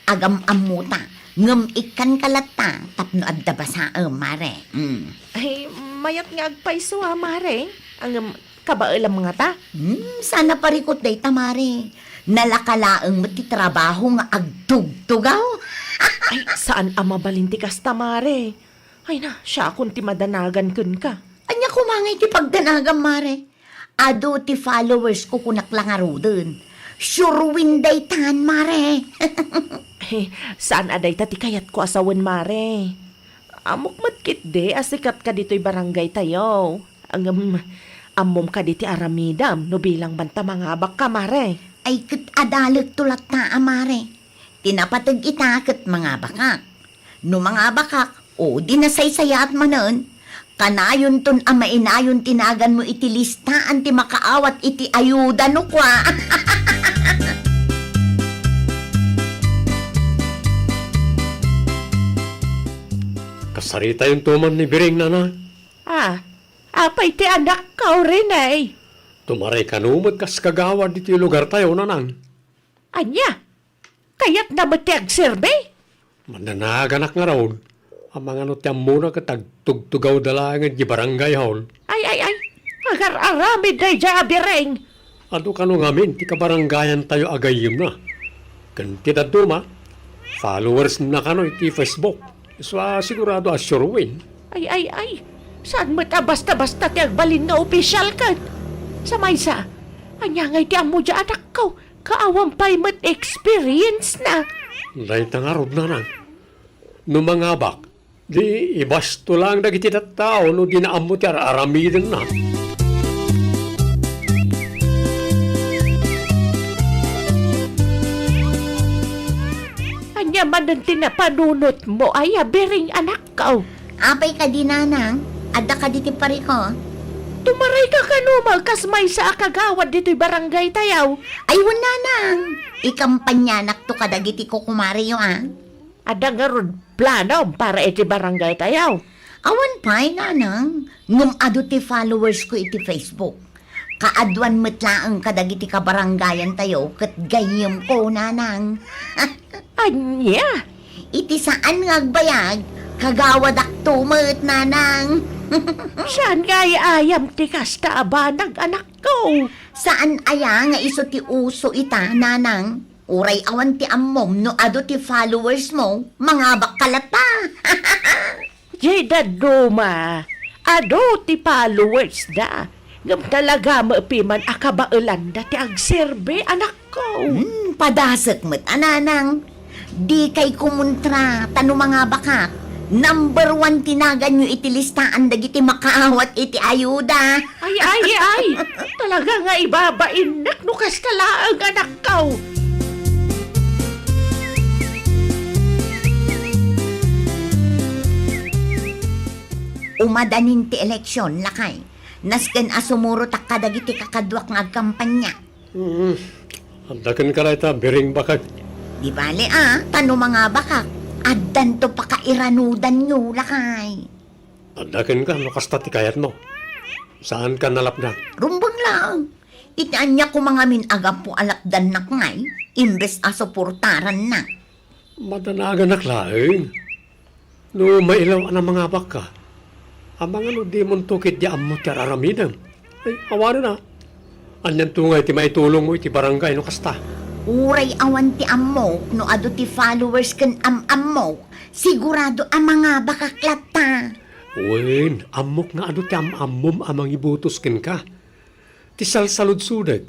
Agam amuta, ngem ikan kalata, tapno adda basa, Mare. Ay, mayat nga agpaiso ha, Mare. Ang kabailang mga ta. Sana parikot day Mare. Nalakalaang matitrabaho nga agtugtugaw. Ay, saan ang mabalinti kasta, Mare? Ay na, siya akong ti madanagan kun ka. Anya kumangay ti pagdanagam, Mare. Ado ti followers ko kunak lang arudan. Sure win day tan, Mare. Eh, saan aday ta ti kayat ko asawan, Mare? Amok matkit de, asikat ka dito'y barangay tayo. Ang amom ka diti aramidam, no bilang banta mga abak ka, Mare. Ay kat adalag tulat na, Mare. tinapatag itakot mga bakak. No mga bakak, o dinasaysayat manon, kanayon ton ang mainayon tinagan mo iti listaan ti makaawat iti ayuda no kwa. Kasarita yung tuman ni Biring nana. Apay ti anak ka rin ay. Tumaray kanumot kas kagawad dito yung lugar tayo nanan. Anya, kaya't na ba ti agserbe? Mananaganak nga raw. Ang mga nutiyang muna katagtugtugaw dalangan di barangay hall. Ay, agar-aramid na dya Biring. Ado ka nung amin, ti kabarangayan tayo agayim na. Ganti na duma, followers na kano iti Facebook. So, sigurado sure win. Ay, saan mo ta basta-basta ti agbalin nga opisyal ka? Sa maysa, anya ngay ti amo dya anak ko, kaawang pa'y mat experience na. Dahil tangarod na nang. No mga bak, di ibasto lang dagiti tao no dinaam mo ti aramidin na. Anya man ang tinapanunot mo ay Biring anak ko. Apay ka dinanang, adda ka diti pari ko. Tumaray ka kanumag kas may sa akagawad dito'y barangay tayaw. Ay wala nang, ikampanyanak to kadagiti ko kumariyo Ada nga ron plano para iti barangay tayaw. Awan pa'y nanang, ngum ado ti followers ko iti Facebook. Kaadwan metlaang kadagiti kabarangayan tayo, kat gayem ko nanang. Anya? Iti saan nga agbayag, kagawadak tumet nanang. Saan nga ayam ti kasta abanag anak ko? Saan aya nga iso ti uso ita nanang? Uray awan ti ammom no ado ti followers mo, mga bakalata. Jeda Duma, ado ti followers da. Ngam talaga maapiman akabailan da ti agserbe anak ko. Padasek met ananang. Di kay kumuntra tano mga bakak. Number 1 tinagan nyo iti listaan dagiti makaawat iti ayuda. Ay. Talaga nga ibabain nak no kastalaang anak ko. Umadanin ti eleksyon lakay. Nasken asumuro tak kadagiti kakadwak nga agkampanya. Andakan ka rayta, Biring bakag. Di bale tano mga bakak. Addan to pakairanudan nyo lakay. Andakan ka, no kasta ti kayat mo. Saan ka nalapdan? Rumbang lang. Itaan niya ko mga minagap po alakdan na ngay. Imbes asuportaran na. Madanagan laing. No mailaw ang mga baka. Ang mga no di mong tukit di ammo ti araramidan. Ay, awanan na. Anyan tungay ti maitulong mo iti barangay no kasta. Uray awan ti ammo, no ado ti followers ken ammo. Sigurado ang mga bakaklata. Wen, amok nga ado ti amom amang ibutos ken ka. Ti salsaludsudag.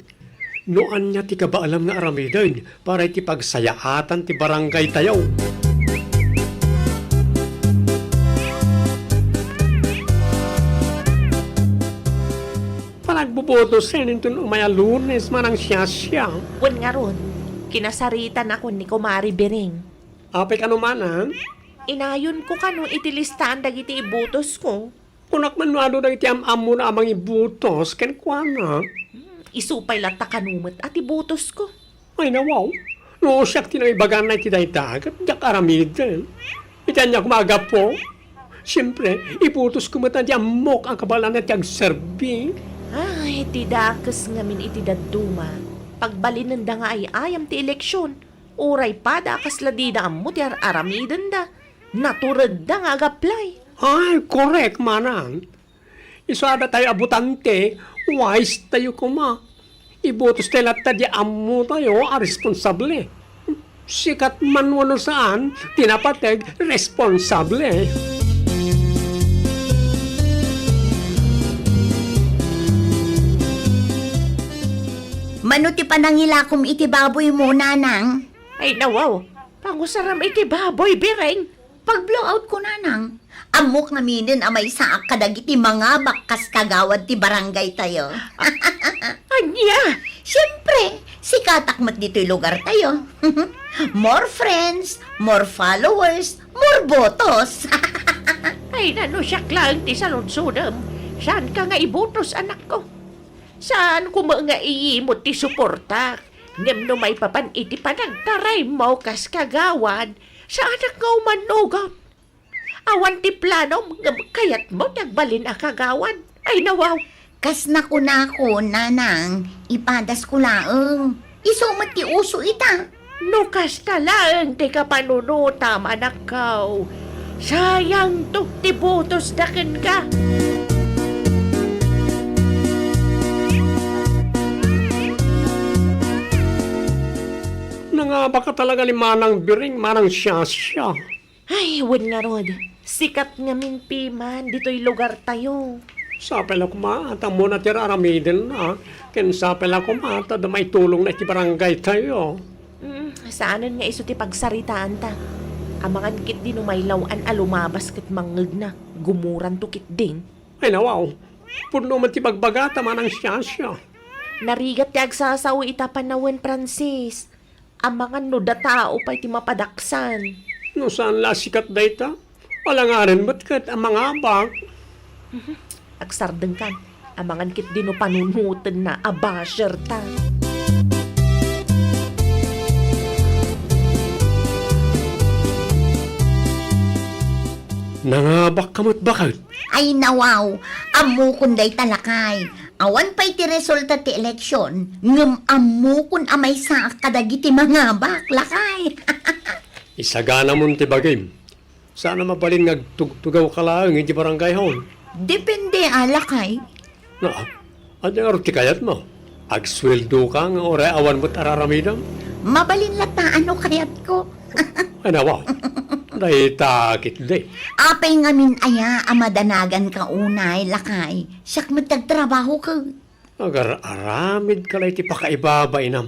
Noan niya ti kabaalam nga aramidan para iti pagsayaatan ti barangay tayaw. Panagbubotos rin ito umaya Lunes manang siya. Wan nga ron, kinasaritan ako ni Kumari Biring. Apay ka numanang? Inayon ko kano itilistaan dagiti ibutos ko. Kunak man ano na iti amam mo na amang ibutos, ken kwa na. Isupay lata kanumat at ibutos ko. Ay nawaw, no siyak tinaibagan na iti daytag at diyak aramidin. Itan niya kumaga po. Siyempre, ibutos ko matan di amok ang kabalan na tiyag serbi. Ay, tidakas ngamin iti daduma. Pagbalin da nga ay ayam ti eleksyon. Uray pa da kasla di da ammo ti aramidan da. Naturad da nga agaplay. Ay, correct manang. Isada tayo abutante, wise tayo kuma. Ibutos tayo lahat di ammo tayo, responsable. Sikat man wano saan, tinapateg, responsable. Mano ti panangilakom iti baboy mo nanang? Ay nawaw, pangusaram iti baboy Biring. Pag blowout ko nanang, Amok naminin amay saak kadagiti mga bakkas kagawad ti barangay tayo. Anya! Siyempre, sikatakmat dito'y lugar tayo. More friends, more followers, more botos. Ay, nano siya lang ti saludsudam. Saan ka nga ibutos, anak ko? Saan ko mga iimot ti suporta? Ngem no may papan iti panagtaray mo kas kagawad. Sa anak nga umanugot. Awan ti plano, ngem kayat mo nagbalin a kagawad. Ay, nawaw. Kas nakunako, nanang, ipadas ko laeng. Isumat ti uso ita. Nukas na lang ti kapanunutam, anak ko. Sayang to ti butos daken ka. Nangaba ka talaga ni Manang Biring, Manang Siya. Ay, wan nga rod. Sikat nga minpiman, dito'y lugar tayo. Sapel ako maata mo na tira aramidin na. Ken sapel ako maata da may tulong na iti barangay tayo. Saanan nga iso ti pagsaritaan ta. Amangan kit din umaylawan alumabas kit mangeg na. Gumuran to kit din. Ay nawaw, puno man ti pagbagata Manang Siya. Narigat ti agsasawi ita panawen, Francis. Amangan no da tao pa iti mapadaksan. No saan la sikat dayta? Wala nga rin ba't kat ang mga abak? Agsardeng kan. Amangan kit din no panunutan na abasher ta. Nangabak kamot bakit? Ay nawaw, amu kunday talakay. Awan pa'y ti resulta ti eleksyon, ngem amu kun amay sa kadagiti mga baklakay. Isagana mo ti bagim. Sana mabalin ngagtugtugaw ka lang iti barangay hon. Depende alakay. Na, ano nga ti kayat mo? Agsweldo ka nga oray awan mo't araramidam? Mabalin lataan o kayat ko. Ay nawaw, dahi takit day. Apay ngamin aya amadanagan ka unay lakay. Siyak magtagtrabaho ka. Agar-aramid ka lang ti pakaibabay nam.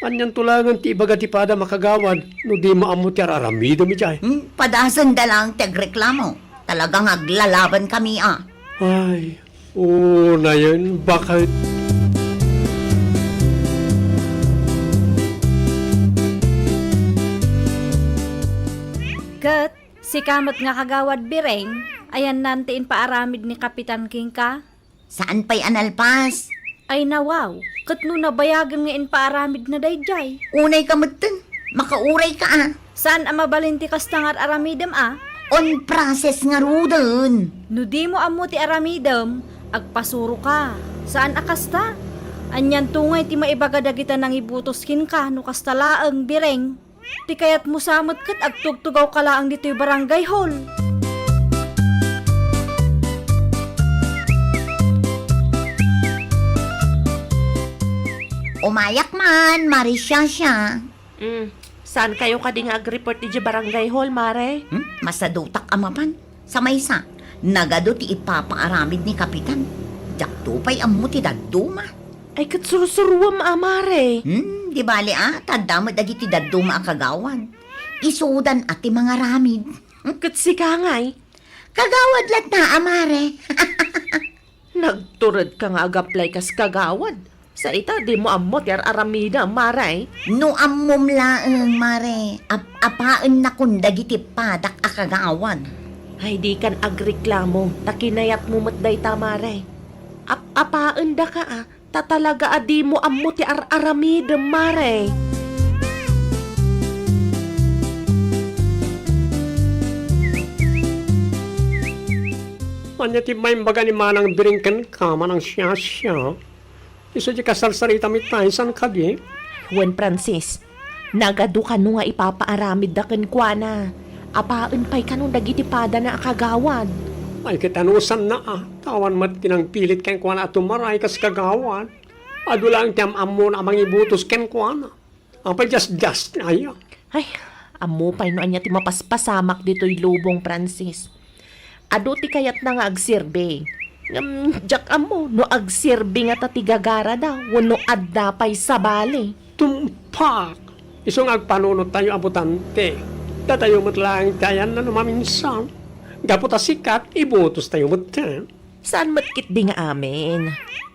Anyan tulangan ti ibaga ti pada makagawad no di maamot ti araramidam iti. Padasan da lang tagreklamo. Talagang aglalaban kami ah. Ay, oo na yun, bakit? Kat, si kamot nga kagawad Bireng, ayan nantiin paaramid ni Kapitan King ka. Saan pa'y analpas? Ay nawaw, kat no nabayagan nga in paaramid na dayjay. Unay ka mutin. Makauray ka ah. Saan ang mabalinti kastangar aramidem ah? On process nga rudon. No di mo amo ti aramidem, agpasuro ka. Saan akasta? Anyan tungay ti maibagadagitan ng ibutoskin ka no kastalaang Bireng. Ti kayat mo samot kat agtugtugaw ka laang dito'y barangay hall. Umayak man, Marisya. Saan kayo kading ag-report ti barangay hall, Mare? Masadutak amapan. Sa maysa, nagado ti ipapaaramid ni Kapitan. Jaktupay amu ti dadduma. Ay, kat surusuruam, Mare. Di bali tadamad dagiti dadduma akagawan. Isudan at ti mga ramid. Kat si Kangay. Kagawad lat na, amare. Nagturad ka nga ag-apply kas kagawad. Sa ita, di mo amot yar aramida, Mare. No ammom laeng, mare. Apaan na kun dagiti padak akagawan. Ay, di kan agreklamo. Takinayat mo matday ta, Mare. Apaan da ka tatalaga adi mo amot yar aramida, Mare. Anya ti may baga ni Manang Biring ka, Manang Siya. Isa di kasarsarita mitay, san ka di? Juan Francis, nagadu ka no nga ipapaaramid da ken kuana. Apaan pa'y kanong dagitipada na akagawad. Ay kitanusan na Tawan mat tinang pilit ken kuana at tumaray kas kagawan. Adu lang tiyam amo na amang ibutos ken kuana. Apay just ayo. Ay, amo pa'y no anya ti mapaspasamak dito'y lubong, Francis. Ado ti kayat na nga agsirbe. Jak amo, no agsirbe nga tatigagara daw, wano adda pa'y sabali. Tumpak. Isong agpanunot tayo abutante. Datayo mo't lang tayan na numaminsan. Gaputa sikat, ibutos tayo mo ta. Saan matkit di nga amin?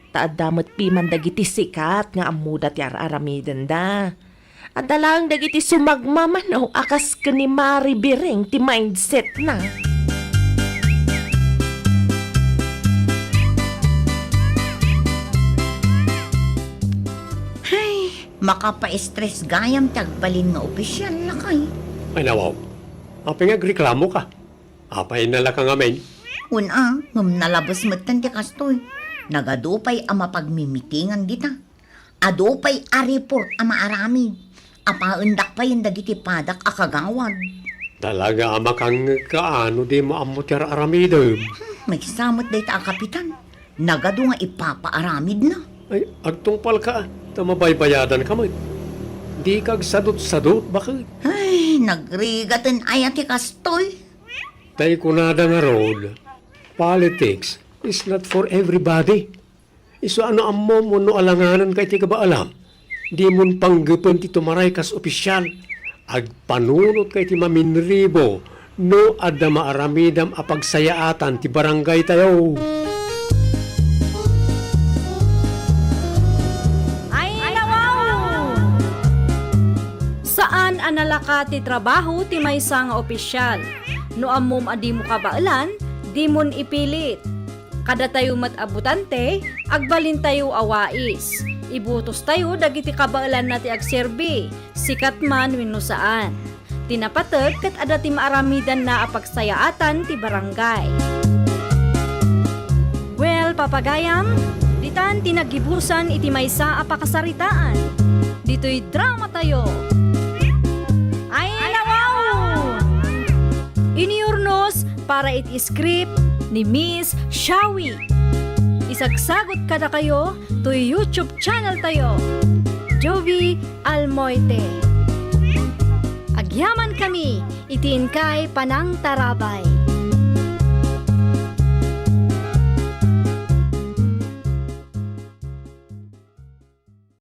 Taadamot piman dagiti sikat nga amuda ti aramiden da. Adalang dagiti sumagmamanaw akas ka ni Mari Biring ti mindset na. Makapa-stress gayam tagbalin nga opisyal lakay. Ay nawaw, apay nga reklamo ka. Apay nala ka nga men. Una, ngam nalabas matan ti kastoy. Nagadupay ang mapagmimitingan dita. Adupay a report ang maarami. Apaundak pa yung dagiti padak akagawad. Talaga ama kang kaano di mo amot yara aramidom. May samot dayta ang kapitan. Nagado nga ipapaaramid na. Ay, agtungpal ka. Tamabaybayadan ka mo. Di kag sadot-sadot, bakit? Ay, nagrigatan ay ti kastoy. Tay kunada nga road. Politics is not for everybody. Iso ano ammo mo no alanganan kay ti ka ba alam? Di mon panggupen ti tumaray kas opisyal. Agpanunot kay ti maminribo no adda maaramidam a pagsayaatan ti barangay tayo. Ay, nawaw! Saan analaka ti trabaho ti maysa nga opisyal? No ammom adi mo kabaalan, di mon ipilit. Kada tayo matabutante, agbalin tayo awais. Ibutos tayo dagiti kabaalan na ti agserbi, sikat man wenno saan. Tinapateg ket ada ti maaramidan na apagsayaatan ti barangay. Well, papagayam, ditan tinagibursan iti maysa a pakasaritaan. Dito'y drama tayo. Ay, nawaw! Iniurnos para iti script ni Miss Shawi. Isagsagot kada kayo to YouTube channel tayo, Jovi Almoite. Agyaman kami, itiin kay Panang Tarabay.